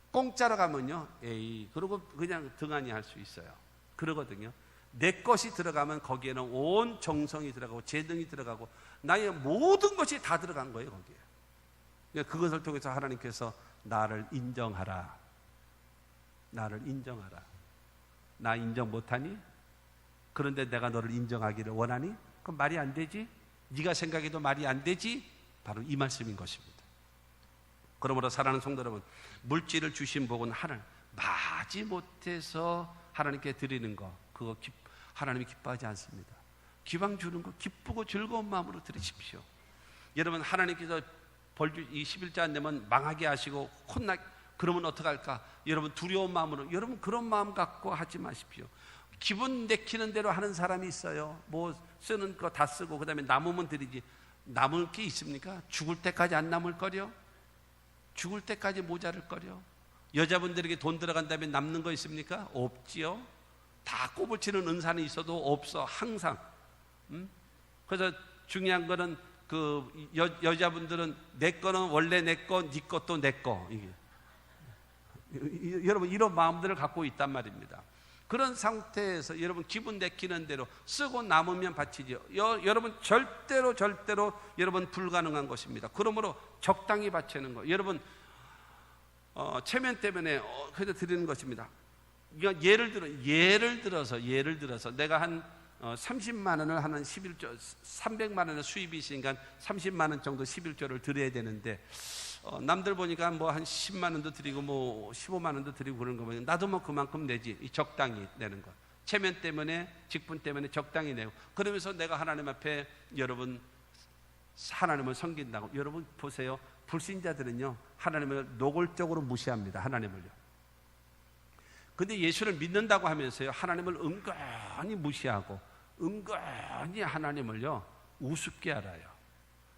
공짜로 가면요 그리고 그냥 등한히 할 수 있어요. 그러거든요. 내 것이 들어가면 거기에는 온 정성이 들어가고 재능이 들어가고 나의 모든 것이 다 들어간 거예요. 거기에. 그것을 통해서 하나님께서 나를 인정하라. 나를 인정하라. 나 인정 못하니? 그런데 내가 너를 인정하기를 원하니? 그럼 말이 안 되지? 네가 생각해도 말이 안 되지? 바로 이 말씀인 것입니다. 그러므로 사랑하는 성도 여러분, 물질을 주신 복은 하나님 마지 못해서 하나님께 드리는 거 그거 하나님이 기뻐하지 않습니다. 기왕 주는 거 기쁘고 즐거운 마음으로 드리십시오. 여러분 하나님께서 이 11조 안 내면 망하게 하시고 그러면 어떡할까? 여러분 두려운 마음으로 여러분 그런 마음 갖고 하지 마십시오. 기분 내키는 대로 하는 사람이 있어요. 뭐 쓰는 거 다 쓰고 그 다음에 남으면 드리지. 남을 게 있습니까? 죽을 때까지 안 남을 거려? 죽을 때까지 모자랄 거려? 여자분들에게 돈 들어간 다음에 남는 거 있습니까? 없지요. 다 꼬불치는 은사는 있어도 없어. 항상. 그래서 중요한 거는 그 여자분들은 내 거는 원래 내 거, 네 것도 내 거. 여러분 이런 마음들을 갖고 있단 말입니다. 그런 상태에서 여러분 기분 내키는 대로 쓰고 남으면 바치죠. 여러분 절대로 여러분 불가능한 것입니다. 그러므로 적당히 바치는 거. 여러분 체면 때문에 그래도 드리는 것입니다. 예를 들어서 내가 한 30만 원을 하는 11조, 300만 원의 수입이 있으니까 30만 원 정도 11조를 드려야 되는데 남들 보니까 뭐 한 10만 원도 드리고 뭐 15만 원도 드리고 그런 거 보면 나도 뭐 그만큼 내지. 적당히 내는 거. 체면 때문에, 직분 때문에 적당히 내고, 그러면서 내가 하나님 앞에 여러분 하나님을 섬긴다고. 여러분 보세요. 불신자들은요 하나님을 노골적으로 무시합니다. 하나님을요. 근데 예수를 믿는다고 하면서요 하나님을 은근히 무시하고 은근히 하나님을요 우습게 알아요.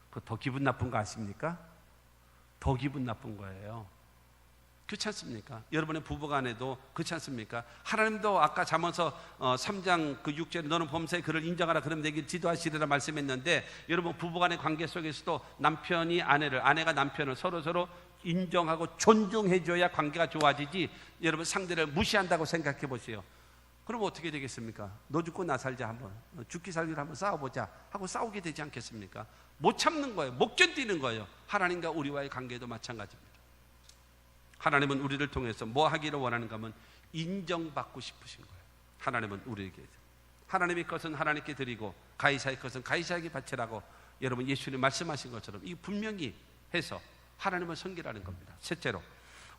그거 더 기분 나쁜 거 아십니까? 더 기분 나쁜 거예요. 그렇지 않습니까? 여러분의 부부간에도 그렇지 않습니까? 하나님도 아까 잠언서 3장 그 6절에 너는 범사의 그를 인정하라 그러면 내게 지도하시리라 말씀했는데, 여러분 부부간의 관계 속에서도 남편이 아내를, 아내가 남편을 서로 인정하고 존중해줘야 관계가 좋아지지. 여러분 상대를 무시한다고 생각해 보세요. 그럼 어떻게 되겠습니까? 너 죽고 나 살자, 한번 죽기 살기를 한번 싸워보자 하고 싸우게 되지 않겠습니까? 못 참는 거예요. 못 견디는 거예요. 하나님과 우리와의 관계도 마찬가지입니다. 하나님은 우리를 통해서 뭐 하기를 원하는가 하면 인정받고 싶으신 거예요. 하나님은 우리에게, 하나님의 것은 하나님께 드리고 가이사의 것은 가이사에게 바치라고 여러분 예수님 말씀하신 것처럼 이 분명히 해서 하나님을 섬기라는 겁니다. 셋째로,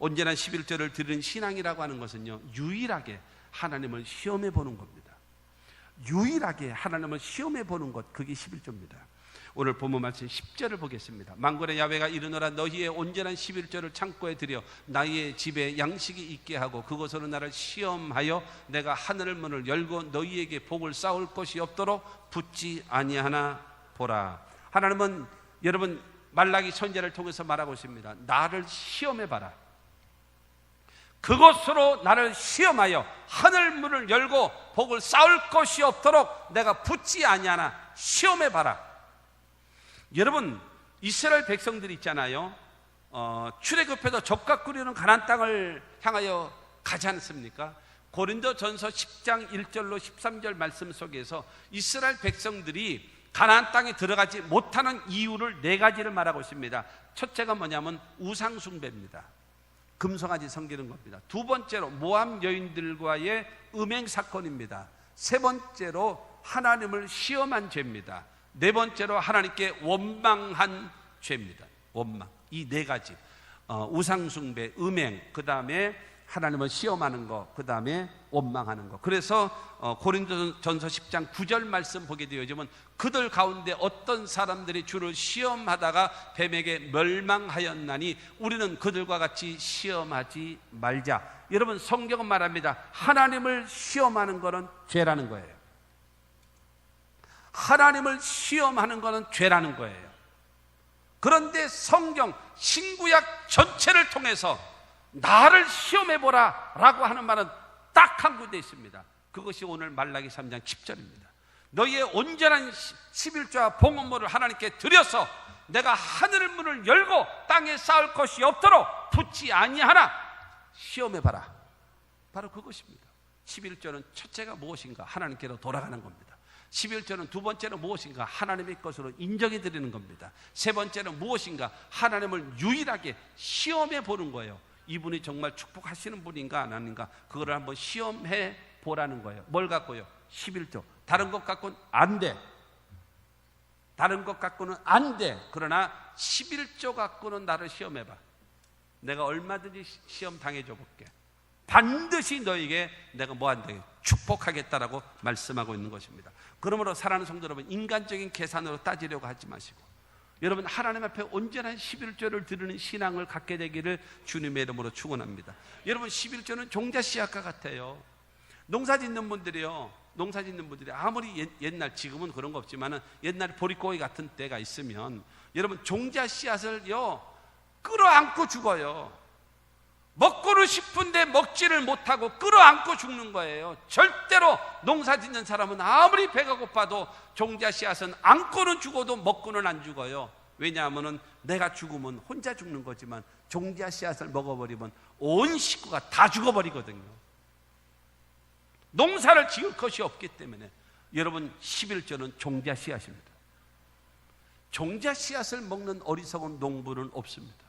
언제나 11조를 드리는 신앙이라고 하는 것은요 유일하게 하나님을 시험해 보는 겁니다. 유일하게 하나님을 시험해 보는 것, 그게 11조입니다. 오늘 본문 말씀 10절을 보겠습니다. 만군의 야훼가 이르노라 너희의 온전한 11조를 창고에 들여 나의 집에 양식이 있게 하고 그것으로 나를 시험하여 내가 하늘 문을 열고 너희에게 복을 쌓을 것이 없도록 붙지 아니하나 보라. 하나님은 여러분 말라기 선지자를 통해서 말하고 있습니다. 나를 시험해봐라. 그것으로 나를 시험하여 하늘 문을 열고 복을 쌓을 것이 없도록 내가 붙지 아니하나 시험해봐라. 여러분 이스라엘 백성들이 있잖아요. 출애굽해서 젓가 끓이는 가나안 땅을 향하여 가지 않습니까? 고린도전서 10장 1절로 13절 말씀 속에서 이스라엘 백성들이 가나안 땅에 들어가지 못하는 이유를 4가지를 말하고 있습니다. 첫째가 뭐냐면 우상 숭배입니다. 금송아지 섬기는 겁니다. 두 번째로 모압 여인들과의 음행 사건입니다. 세 번째로 하나님을 시험한 죄입니다. 네 번째로 하나님께 원망한 죄입니다. 원망. 이 4가지 우상 숭배, 음행, 그 다음에 하나님을 시험하는 것, 그 다음에 원망하는 것. 그래서 고린도전서 10장 9절 말씀 보게 되어지면 그들 가운데 어떤 사람들이 주를 시험하다가 뱀에게 멸망하였나니 우리는 그들과 같이 시험하지 말자. 여러분 성경은 말합니다. 하나님을 시험하는 것은 죄라는 거예요. 하나님을 시험하는 것은 죄라는 거예요. 그런데 성경 신구약 전체를 통해서 나를 시험해보라 라고 하는 말은 딱 한 군데 있습니다. 그것이 오늘 말라기 3장 10절입니다. 너희의 온전한 11조와 봉헌물을 하나님께 드려서 내가 하늘 문을 열고 땅에 쌓을 것이 없도록 붙지 아니하나 시험해봐라. 바로 그것입니다. 11조는 첫째가 무엇인가? 하나님께로 돌아가는 겁니다. 11조는 두 번째는 무엇인가? 하나님의 것으로 인정해 드리는 겁니다. 세 번째는 무엇인가? 하나님을 유일하게 시험해 보는 거예요. 이분이 정말 축복하시는 분인가 안 하는가, 그거를 한번 시험해 보라는 거예요. 뭘 갖고요? 11조. 다른 것 갖고는 안 돼. 다른 것 갖고는 안 돼. 그러나 11조 갖고는 나를 시험해봐. 내가 얼마든지 시험 당해줘 볼게. 반드시 너에게 내가 뭐한다? 축복하겠다라고 말씀하고 있는 것입니다. 그러므로 사랑하는 성도 여러분, 인간적인 계산으로 따지려고 하지 마시고 여러분 하나님 앞에 온전한 11조를 드리는 신앙을 갖게 되기를 주님의 이름으로 축원합니다. 여러분 11조는 종자 씨앗과 같아요. 농사 짓는 분들이 아무리 옛날, 지금은 그런 거 없지만은 옛날 보릿고기 같은 때가 있으면 여러분 종자 씨앗을요 끌어안고 죽어요. 먹고는 싶은데 먹지를 못하고 끌어안고 죽는 거예요. 절대로 농사 짓는 사람은 아무리 배가 고파도 종자 씨앗은 안고는 죽어도 먹고는 안 죽어요. 왜냐하면 내가 죽으면 혼자 죽는 거지만 종자 씨앗을 먹어버리면 온 식구가 다 죽어버리거든요. 농사를 지을 것이 없기 때문에 여러분 11조는 종자 씨앗입니다. 종자 씨앗을 먹는 어리석은 농부는 없습니다.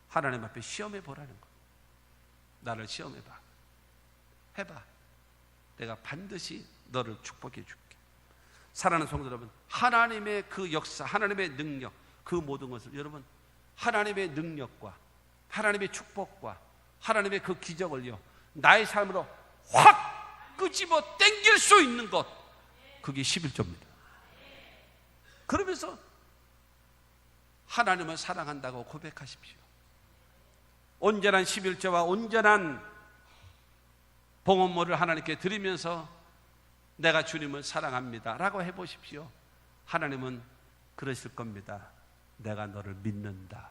하나님 앞에 시험해 보라는 거. 나를 시험해 봐. 해봐. 내가 반드시 너를 축복해 줄게. 사랑하는 성도 여러분, 하나님의 그 역사, 하나님의 능력, 그 모든 것을 여러분 하나님의 능력과 하나님의 축복과 하나님의 그 기적을요 나의 삶으로 확 끄집어 당길 수 있는 것, 그게 11조입니다. 그러면서 하나님을 사랑한다고 고백하십시오. 온전한 11조와 온전한 봉헌물을 하나님께 드리면서 내가 주님을 사랑합니다 라고 해보십시오. 하나님은 그러실 겁니다. 내가 너를 믿는다.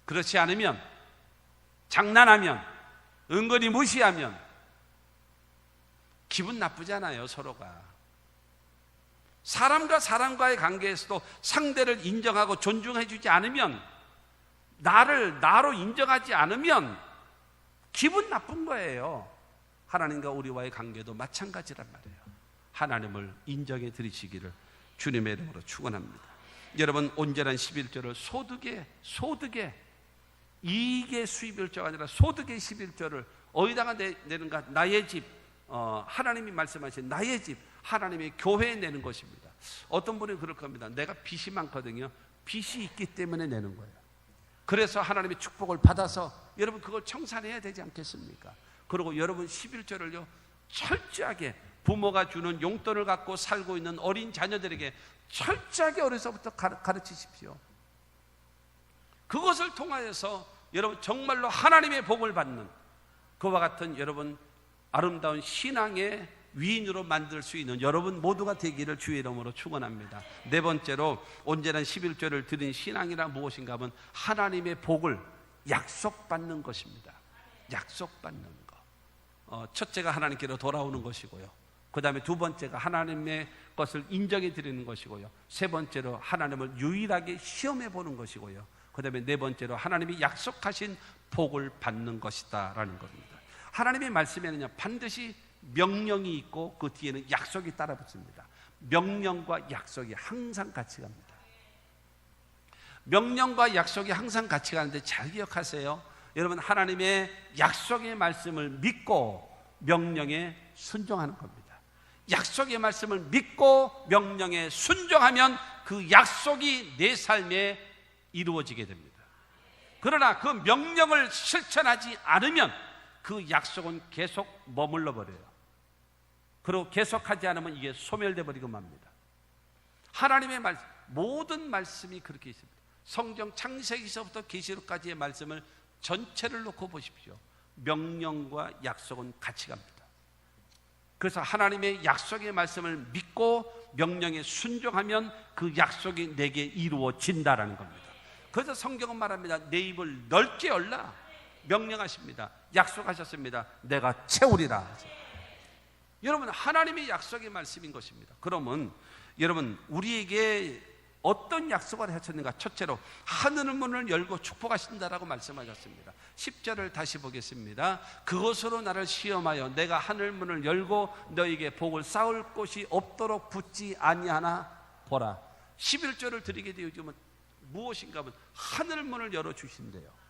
그렇지 않으면, 장난하면, 은근히 무시하면 기분 나쁘잖아요. 서로가 사람과 사람과의 관계에서도 상대를 인정하고 존중해 주지 않으면, 나를 나로 인정하지 않으면 기분 나쁜 거예요. 하나님과 우리와의 관계도 마찬가지란 말이에요. 하나님을 인정해 드리시기를 주님의 이름으로 축원합니다. 여러분 온전한 11조를 소득의 이익의 11조가 아니라 소득의 11조를 어디다가 내는가? 나의 집, 하나님이 말씀하신 나의 집, 하나님의 교회에 내는 것입니다. 어떤 분이 그럴 겁니다. 내가 빚이 많거든요. 빚이 있기 때문에 내는 거예요. 그래서 하나님의 축복을 받아서 여러분 그걸 청산해야 되지 않겠습니까? 그리고 여러분 11조를요 철저하게 부모가 주는 용돈을 갖고 살고 있는 어린 자녀들에게 철저하게 어려서부터 가르치십시오. 그것을 통하여서 여러분 정말로 하나님의 복을 받는 그와 같은 여러분 아름다운 신앙의 위인으로 만들 수 있는 여러분 모두가 되기를 주의 이름으로 축원합니다. 네 번째로 온전한 11조를 드린 신앙이란 무엇인가 하면 하나님의 복을 약속받는 것입니다. 약속받는 거. 첫째가 하나님께로 돌아오는 것이고요. 그 다음에 두 번째가 하나님의 것을 인정해 드리는 것이고요. 세 번째로 하나님을 유일하게 시험해 보는 것이고요. 그 다음에 네 번째로 하나님이 약속하신 복을 받는 것이다 라는 겁니다. 하나님의 말씀에는요 반드시 명령이 있고 그 뒤에는 약속이 따라 붙습니다. 명령과 약속이 항상 같이 갑니다. 명령과 약속이 항상 같이 가는데 잘 기억하세요. 여러분 하나님의 약속의 말씀을 믿고 명령에 순종하는 겁니다. 약속의 말씀을 믿고 명령에 순종하면 그 약속이 내 삶에 이루어지게 됩니다. 그러나 그 명령을 실천하지 않으면 그 약속은 계속 머물러 버려요. 그리고 계속하지 않으면 이게 소멸돼 버리고 맙니다. 하나님의 말씀, 모든 말씀이 그렇게 있습니다. 성경 창세기서부터 계시록까지의 말씀을 전체를 놓고 보십시오. 명령과 약속은 같이 갑니다. 그래서 하나님의 약속의 말씀을 믿고 명령에 순종하면 그 약속이 내게 이루어진다라는 겁니다. 그래서 성경은 말합니다. 내 입을 넓게 열라. 명령하십니다. 약속하셨습니다. 내가 채우리라. 여러분 하나님의 약속의 말씀인 것입니다. 그러면 여러분 우리에게 어떤 약속을 하셨는가? 첫째로 하늘 문을 열고 축복하신다라고 말씀하셨습니다. 10절을 다시 보겠습니다. 그것으로 나를 시험하여 내가 하늘 문을 열고 너에게 복을 쌓을 곳이 없도록 붙지 아니하나 보라. 11절을 드리게 되면 무엇인가 하면 하늘 문을 열어주신대요.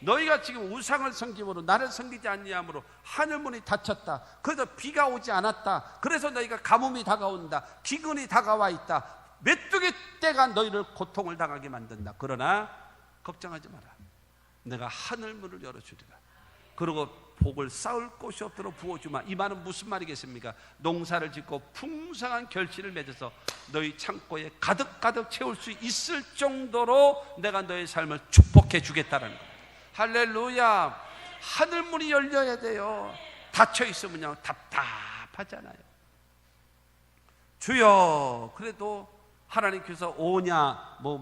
너희가 지금 우상을 섬김으로 나를 섬기지 아니함으로 하늘 문이 닫혔다. 그래서 비가 오지 않았다. 그래서 너희가 가뭄이 다가온다. 기근이 다가와 있다. 메뚜기 떼가 너희를 고통을 당하게 만든다. 그러나 걱정하지 마라. 내가 하늘 문을 열어주리라. 그리고 복을 쌓을 곳이 없도록 부어주마. 이 말은 무슨 말이겠습니까? 농사를 짓고 풍성한 결실을 맺어서 너희 창고에 가득가득 채울 수 있을 정도로 내가 너의 삶을 축복해 주겠다는 겁니다. 할렐루야. 하늘문이 열려야 돼요. 닫혀 있으면요 답답하잖아요. 주여, 그래도 하나님께서 오냐 뭐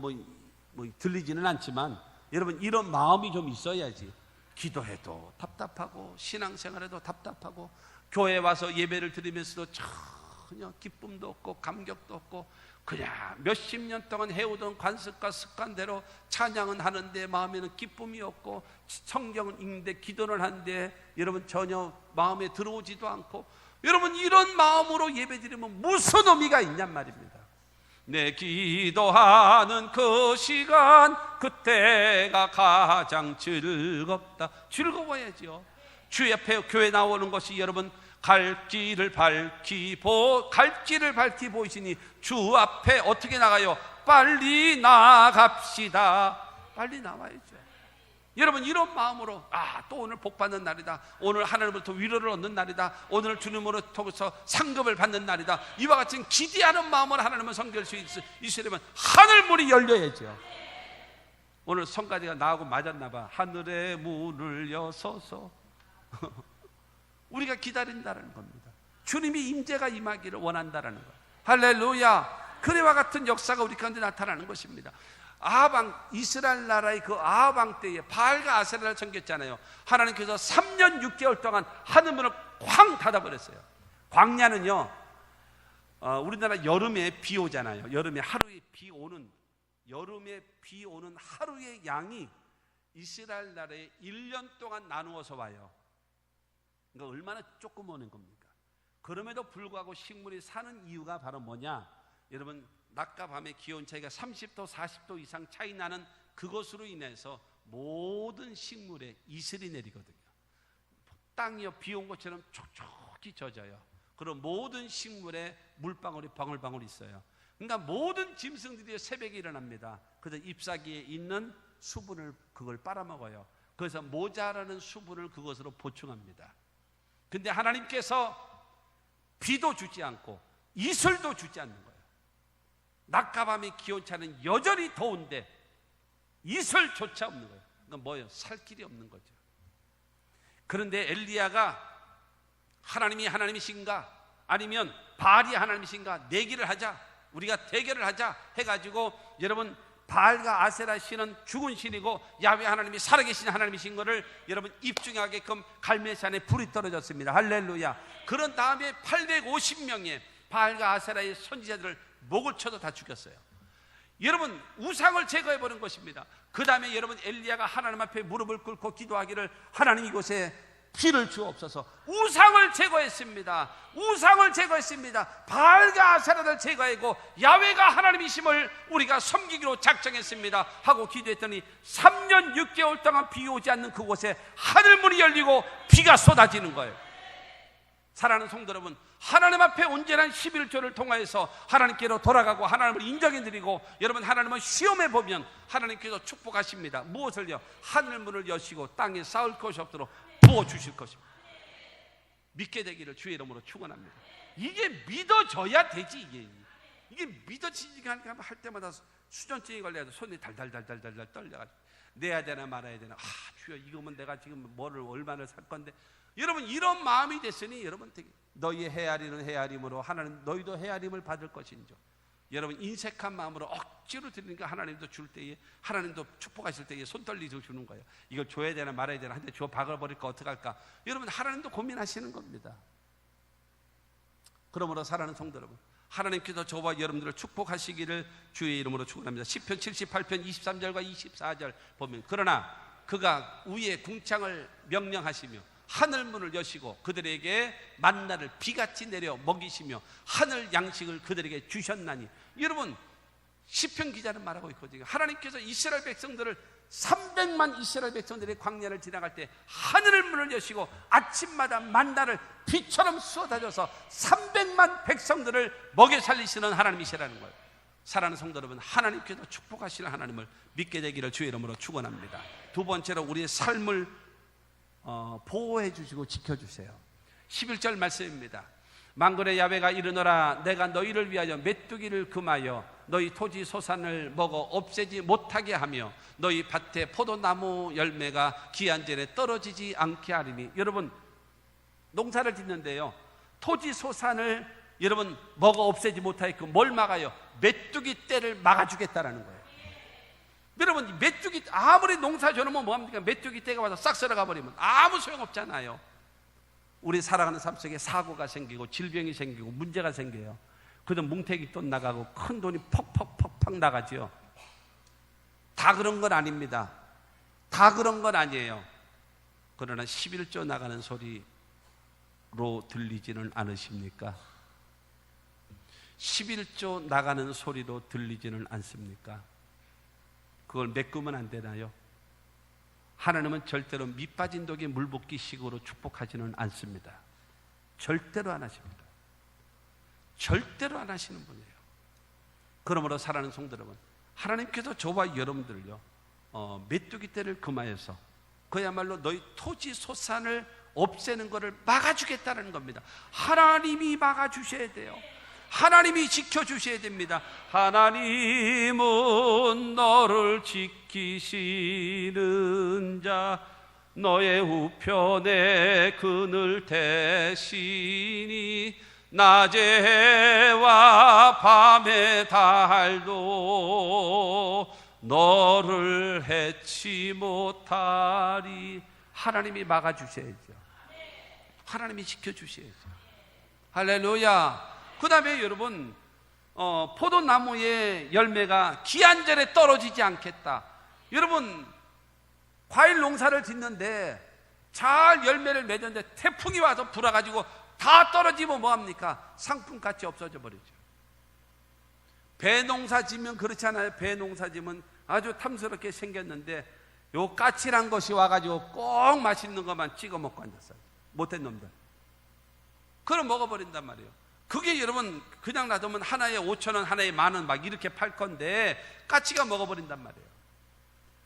들리지는 않지만 여러분 이런 마음이 좀 있어야지. 기도해도 답답하고 신앙생활에도 답답하고 교회 와서 예배를 드리면서도 전혀 기쁨도 없고 감격도 없고 그냥 몇십 년 동안 해오던 관습과 습관대로 찬양은 하는데 마음에는 기쁨이 없고 성경을 읽는데 기도를 하는데 여러분 전혀 마음에 들어오지도 않고, 여러분 이런 마음으로 예배 드리면 무슨 의미가 있냔 말입니다. 내 기도하는 그 시간 그때가 가장 즐겁다. 즐거워야죠. 주 옆에 교회 나오는 것이 여러분 갈 길을 밝히 보이시니 주 앞에 어떻게 나가요? 빨리 나갑시다. 빨리 나와야죠. 여러분 이런 마음으로 또 오늘 복 받는 날이다, 오늘 하나님으로부터 위로를 얻는 날이다, 오늘 주님으로 통해서 상급을 받는 날이다, 이와 같은 기대하는 마음으로 하나님을 섬길 수 있으려면 하늘문이 열려야죠. 오늘 성가대가 나하고 맞았나 봐. 하늘의 문을 여서서 우리가 기다린다는 겁니다. 주님이 임재가 임하기를 원한다는 것. 할렐루야. 그래와 같은 역사가 우리 가운데 나타나는 것입니다. 아하방, 이스라엘 나라의 그 아하방 때에 바알과 아세라를 섬겼잖아요. 하나님께서 3년 6개월 동안 하늘문을 쾅 닫아버렸어요. 광야는요, 우리나라 여름에 비 오잖아요. 여름에 비 오는 하루의 양이 이스라엘 나라에 1년 동안 나누어서 와요. 그러니까 얼마나 조금 오는 겁니까? 그럼에도 불구하고 식물이 사는 이유가 바로 뭐냐? 여러분 낮과 밤의 기온 차이가 30도 40도 이상 차이 나는 그것으로 인해서 모든 식물에 이슬이 내리거든요. 땅이요 비 온 것처럼 촉촉히 젖어요. 그럼 모든 식물에 물방울이 방울방울 있어요. 그러니까 모든 짐승들이 새벽에 일어납니다. 그래서 잎사귀에 있는 수분을 그걸 빨아먹어요. 그래서 모자라는 수분을 그것으로 보충합니다. 근데 하나님께서 비도 주지 않고 이슬도 주지 않는 거예요. 낮과 밤의 기온차는 여전히 더운데 이슬조차 없는 거예요. 그러니까 뭐예요? 살 길이 없는 거죠. 그런데 엘리야가 하나님이 하나님이신가 아니면 바알이 하나님이신가 내기를 하자, 우리가 대결을 하자 해가지고, 여러분 바알과 아세라 신은 죽은 신이고 야훼 하나님이 살아계신 하나님이신 것을 여러분 입증하게끔 갈멜산에 불이 떨어졌습니다. 할렐루야. 그런 다음에 850명의 바알과 아세라의 선지자들을 목을 쳐도 다 죽였어요. 여러분 우상을 제거해버린 것입니다. 그 다음에 여러분 엘리야가 하나님 앞에 무릎을 꿇고 기도하기를 하나님 이곳에 피를 주옵소서. 우상을 제거했습니다. 우상을 제거했습니다. 바알과 아세라를 제거하고 야훼가 하나님이심을 우리가 섬기기로 작정했습니다 하고 기도했더니 3년 6개월 동안 비 오지 않는 그곳에 하늘문이 열리고 비가 쏟아지는 거예요. 사랑하는 성도 여러분, 하나님 앞에 온전한 11조를 통하여서 하나님께로 돌아가고 하나님을 인정해드리고, 여러분 하나님을 시험해 보면 하나님께서 축복하십니다. 무엇을요? 하늘문을 여시고 땅에 쌓을 것이 없도록 부어주실 것입니다. 믿게 되기를 주의 이름으로 축원합니다. 이게 믿어져야 되지. 이게 믿어지지가 않으니까 할 때마다 수전증이 걸려서 손이 달달달달 떨려가지고 내야 되나 말아야 되나, 주여 이거면 내가 지금 뭐를 얼마나 살 건데. 여러분 이런 마음이 됐으니 여러분 너희의 헤아리는 헤아림으로 하나님 너희도 헤아림을 받을 것인죠. 여러분 인색한 마음으로 억지로 드리니까 하나님도 줄 때에, 하나님도 축복하실 때에 손 떨리고 주는 거예요. 이걸 줘야 되나 말아야 되나, 한테 줘 박아버릴까 어떡할까. 여러분 하나님도 고민하시는 겁니다. 그러므로 사랑하는 성도 여러분, 하나님께서 저와 여러분들을 축복하시기를 주의 이름으로 축원합니다. 시편 78편 23절과 24절 보면, 그러나 그가 위에 궁창을 명령하시며 하늘문을 여시고 그들에게 만나를 비같이 내려 먹이시며 하늘 양식을 그들에게 주셨나니. 여러분 시편 기자는 말하고 있거든요. 하나님께서 이스라엘 백성들을 300만 이스라엘 백성들의 광야를 지나갈 때 하늘을 문을 여시고 아침마다 만나를 비처럼 쏟아져서 300만 백성들을 먹여 살리시는 하나님이시라는 거예요. 사랑하는 성도 여러분, 하나님께서 축복하시는 하나님을 믿게 되기를 주의 이름으로 축원합니다. 두 번째로 우리의 삶을 보호해 주시고 지켜주세요. 11절 말씀입니다. 만군의 야훼가 이르노라 내가 너희를 위하여 메뚜기를 금하여 너희 토지 소산을 먹어 없애지 못하게 하며 너희 밭에 포도나무 열매가 기한절에 떨어지지 않게 하리니. 여러분, 농사를 짓는데요, 토지 소산을 여러분 먹어 없애지 못하게끔 뭘 막아요? 메뚜기 떼를 막아주겠다라는 거예요. 여러분, 메뚜기 아무리 농사 지어놓으면 뭐합니까? 메뚜기 떼가 와서 싹 쓸어가 버리면 아무 소용없잖아요. 우리 살아가는 삶 속에 사고가 생기고 질병이 생기고 문제가 생겨요. 그래도 뭉태기 돈 나가고 큰 돈이 퍽퍽퍽퍽 나가죠. 다 그런 건 아닙니다. 다 그런 건 아니에요. 그러나 11조 나가는 소리로 들리지는 않으십니까? 11조 나가는 소리로 들리지는 않습니까? 그걸 메꾸면 안 되나요? 하나님은 절대로 밑빠진 독에 물 붓기 식으로 축복하지는 않습니다. 절대로 안 하십니다. 절대로 안 하시는 분이에요. 그러므로 사랑하는 성도 여러분, 하나님께서 저와 여러분들요, 메뚜기 떼를 금하여서 그야말로 너희 토지 소산을 없애는 것을 막아주겠다는 겁니다. 하나님이 막아주셔야 돼요. 하나님이 지켜주셔야 됩니다. 하나님은 너를 지키시는 자, 너의 우편에 그늘 대시니 낮에와 밤의 달도 너를 해치 못하리. 하나님이 막아주셔야죠. 하나님이 지켜주셔야죠. 할렐루야. 그 다음에 여러분, 포도나무의 열매가 기한절에 떨어지지 않겠다. 여러분, 과일 농사를 짓는데 잘 열매를 맺었는데 태풍이 와서 불어가지고 다 떨어지면 뭐합니까? 상품가치 없어져 버리죠. 배 농사 지면 그렇지 않아요? 배 농사 지면 아주 탐스럽게 생겼는데 요 까칠한 것이 와가지고 꼭 맛있는 것만 찍어 먹고 앉았어요. 못된 놈들. 그걸 먹어버린단 말이에요. 그게 여러분 그냥 놔두면 하나에 5,000원, 하나에 10,000원 막 이렇게 팔 건데 까치가 먹어버린단 말이에요.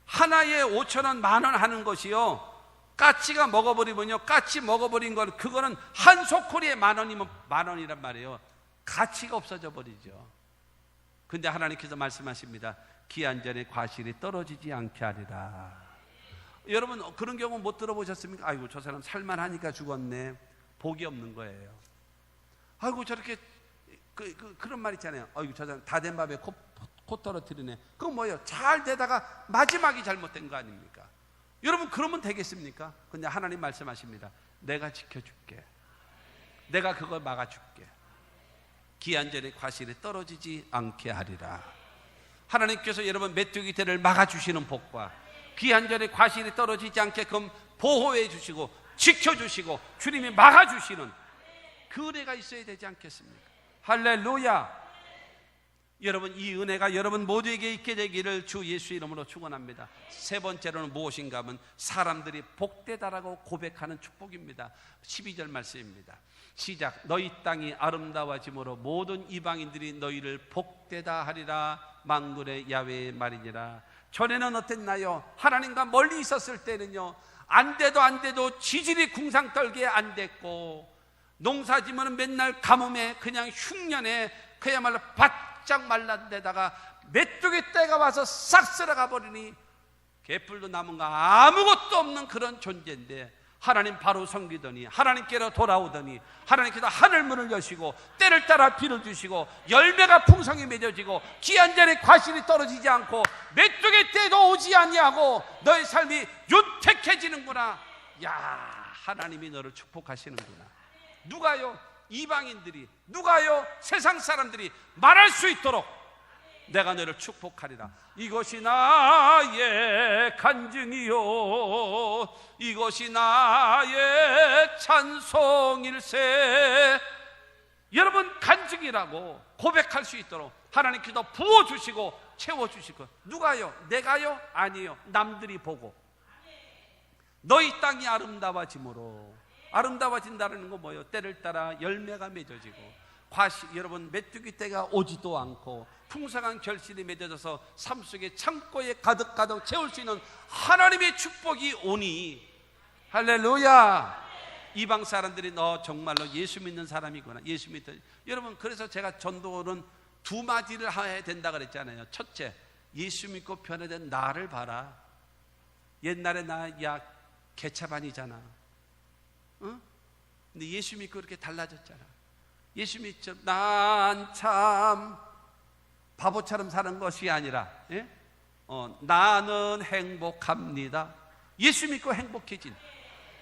하나에 5,000원, 10,000원 하는 것이요, 까치가 먹어버리면요, 까치 먹어버린 건 그거는 한 소쿠리에 10,000원이면 10,000원이란 말이에요. 가치가 없어져 버리죠. 근데 하나님께서 말씀하십니다. 기한전에 과실이 떨어지지 않게 하리라. 여러분 그런 경우 못 들어보셨습니까? 아이고 저 사람 살만하니까 죽었네. 복이 없는 거예요. 아이고 저렇게 그런 말 있잖아요. 아이고 저 사람 다 된 밥에 코 떨어뜨리네. 그건 뭐예요? 잘 되다가 마지막이 잘못된 거 아닙니까? 여러분 그러면 되겠습니까? 근데 하나님 말씀하십니다. 내가 지켜줄게. 내가 그걸 막아줄게. 기한전에 과실이 떨어지지 않게 하리라. 하나님께서 여러분 메뚜기 떼를 막아주시는 복과 기한전에 과실이 떨어지지 않게끔 보호해 주시고 지켜주시고 주님이 막아주시는 그 은혜가 있어야 되지 않겠습니까? 할렐루야. 여러분 이 은혜가 여러분 모두에게 있게 되기를 주 예수 이름으로 축원합니다. 세 번째로는 무엇인가 하면 사람들이 복되다라고 고백하는 축복입니다. 12절 말씀입니다. 시작. 너희 땅이 아름다워짐으로 모든 이방인들이 너희를 복되다 하리라. 만군의 야훼의 말이니라. 전에는 어땠나요? 하나님과 멀리 있었을 때는요, 안 돼도 지질이 궁상 떨게 안 됐고, 농사지면 맨날 가뭄에 그냥 흉년에 그야말로 바짝 말란 데다가 메뚜기 떼가 와서 싹 쓸어가 버리니 개뿔도 남은 거 아무것도 없는 그런 존재인데, 하나님 바로 섬기더니 하나님께로 돌아오더니 하나님께서 하늘문을 여시고 때를 따라 비를 주시고 열매가 풍성히 맺어지고 기한전에 과실이 떨어지지 않고 메뚜기 떼도 오지 아니하고 너의 삶이 윤택해지는구나. 야, 하나님이 너를 축복하시는구나. 누가요? 이방인들이, 누가요? 세상 사람들이 말할 수 있도록 내가 너를 축복하리라. 이것이 나의 간증이요, 이것이 나의 찬송일세. 여러분 간증이라고 고백할 수 있도록 하나님께서 부어주시고 채워주시고. 누가요? 내가요? 아니요. 남들이 보고 너희 땅이 아름다워짐으로. 아름다워진다는 건 뭐예요? 때를 따라 열매가 맺어지고 여러분 메뚜기 떼가 오지도 않고 풍성한 결실이 맺어져서 삶 속에 창고에 가득 채울 수 있는 하나님의 축복이 오니. 할렐루야. 이방 사람들이 너 정말로 예수 믿는 사람이구나, 예수 믿다. 여러분, 그래서 제가 전도는 두 마디를 해야 된다 그랬잖아요. 첫째, 예수 믿고 변화된 나를 봐라. 옛날에 야 개차반이잖아. 응? 근데 예수 믿고 이렇게 달라졌잖아. 예수 믿죠. 난 참 바보처럼 사는 것이 아니라, 예? 나는 행복합니다. 예수 믿고 행복해진.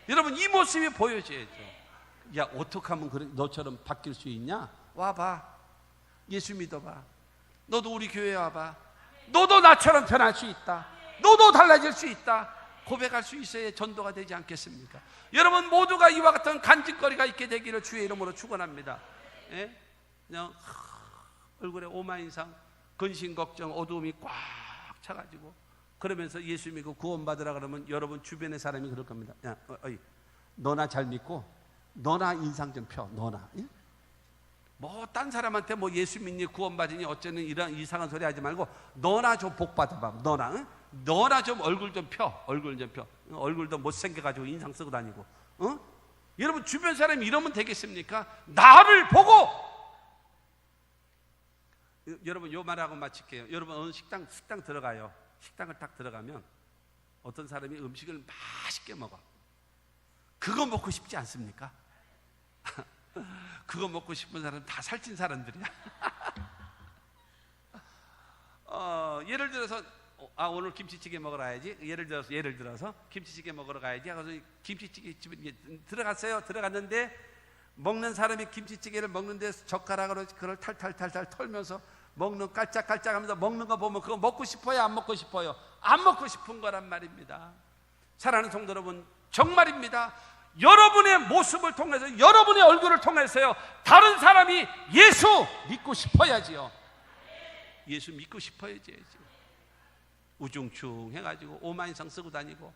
여러분, 이 모습이 보여져야죠. 야, 어떻게 하면 그래, 너처럼 바뀔 수 있냐? 와봐. 예수 믿어봐. 너도 우리 교회에 와봐. 너도 나처럼 변할 수 있다. 너도 달라질 수 있다. 고백할 수 있어야 전도가 되지 않겠습니까? 여러분 모두가 이와 같은 간증거리가 있게 되기를 주의 이름으로 축원합니다. 예? 그냥 얼굴에 오만인상, 근심 걱정, 어두움이 꽉 차가지고 그러면서 예수 믿고 구원받으라 그러면 여러분 주변의 사람이 그럴 겁니다. 야, 너나 잘 믿고 너나 인상 좀 펴. 너나. 예? 뭐 딴 사람한테 뭐 예수 믿니 구원받으니 어쩌니 이런 이상한 소리 하지 말고 너나 좀 복 받아봐. 너나. 응? 너나 좀 얼굴 좀 펴. 얼굴 좀 펴. 얼굴도 못생겨가지고 인상 쓰고 다니고. 응? 여러분 주변 사람이 이러면 되겠습니까? 나를 보고. 여러분 요 말하고 마칠게요. 여러분 어느 식당 들어가요. 식당을 딱 들어가면 어떤 사람이 음식을 맛있게 먹어. 그거 먹고 싶지 않습니까? 그거 먹고 싶은 사람 다 살찐 사람들이야. 예를 들어서 오늘 김치찌개 먹으러 가야지. 예를 들어서 김치찌개 먹으러 가야지. 그래서 김치찌개 집에 들어갔어요. 들어갔는데 먹는 사람이 김치찌개를 먹는데 젓가락으로 그걸 탈탈탈탈 털면서 먹는 깔짝깔짝하면서 먹는 거 보면 그거 먹고 싶어요? 안 먹고 싶어요? 안 먹고 싶은 거란 말입니다. 사랑하는 성도 여러분, 정말입니다. 여러분의 모습을 통해서, 여러분의 얼굴을 통해서요, 다른 사람이 예수 믿고 싶어야지요. 예수 믿고 싶어야지. 우중충 해가지고 오만인상 쓰고 다니고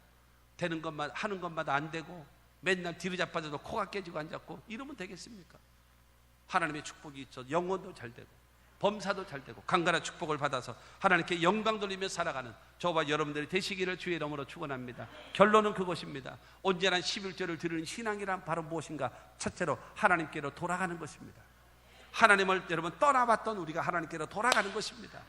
되는 것마다 하는 것마다 안 되고 맨날 뒤로 자빠져도 코가 깨지고 앉았고 이러면 되겠습니까? 하나님의 축복이 있어 영혼도 잘 되고 범사도 잘 되고 강건한 축복을 받아서 하나님께 영광 돌리며 살아가는 저와 여러분들이 되시기를 주의 이름으로 축원합니다. 결론은 그것입니다. 온전한 11조를 드리는 신앙이란 바로 무엇인가? 첫째로 하나님께로 돌아가는 것입니다. 하나님을 여러분 떠나봤던 우리가 하나님께로 돌아가는 것입니다.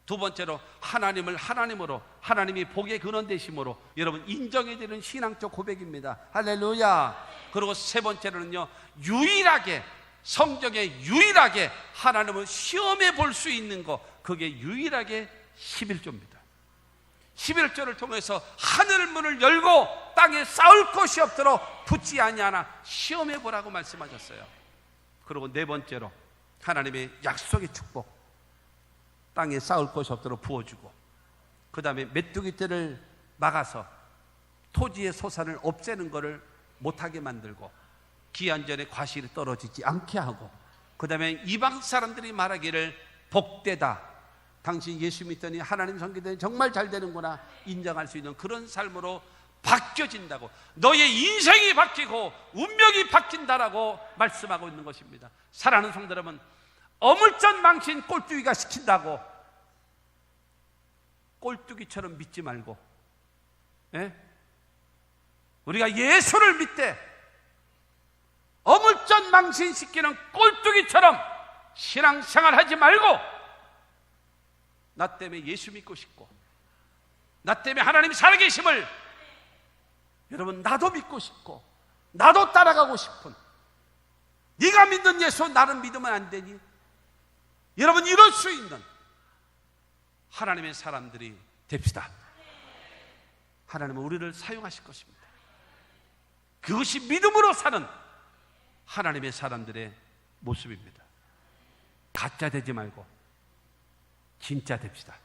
두 번째로 하나님을 하나님으로, 하나님이 복의 근원 되심으로 여러분 인정해 드리는 신앙적 고백입니다. 할렐루야. 그리고 세 번째로는요, 유일하게 성경에 유일하게 하나님을 시험해 볼 수 있는 것, 그게 유일하게 11조입니다. 11조를 통해서 하늘 문을 열고 땅에 쌓을 것이 없도록 붙지 아니하나 시험해 보라고 말씀하셨어요. 그리고 네 번째로 하나님의 약속의 축복, 땅에 쌓을 것이 없도록 부어주고, 그 다음에 메뚜기 떼를 막아서 토지의 소산을 없애는 것을 못하게 만들고 기한전에 과실이 떨어지지 않게 하고, 그 다음에 이방 사람들이 말하기를 복되다, 당신 예수 믿더니 하나님 섬기더니 정말 잘 되는구나 인정할 수 있는 그런 삶으로 바뀌어진다고, 너의 인생이 바뀌고 운명이 바뀐다라고 말씀하고 있는 것입니다. 사랑하는 성도 여러분, 어물전 망신 꼴뚜기가 시킨다고 꼴뚜기처럼 믿지 말고, 예? 우리가 예수를 믿되 어물전 망신 시키는 꼴뚜기처럼 신앙생활 하지 말고, 나 때문에 예수 믿고 싶고 나 때문에 하나님이 살아계심을 여러분 나도 믿고 싶고 나도 따라가고 싶은, 네가 믿는 예수 나는 믿으면 안 되니? 여러분 이럴 수 있는 하나님의 사람들이 됩시다. 하나님은 우리를 사용하실 것입니다. 그것이 믿음으로 사는 하나님의 사람들의 모습입니다. 가짜 되지 말고 진짜 됩시다.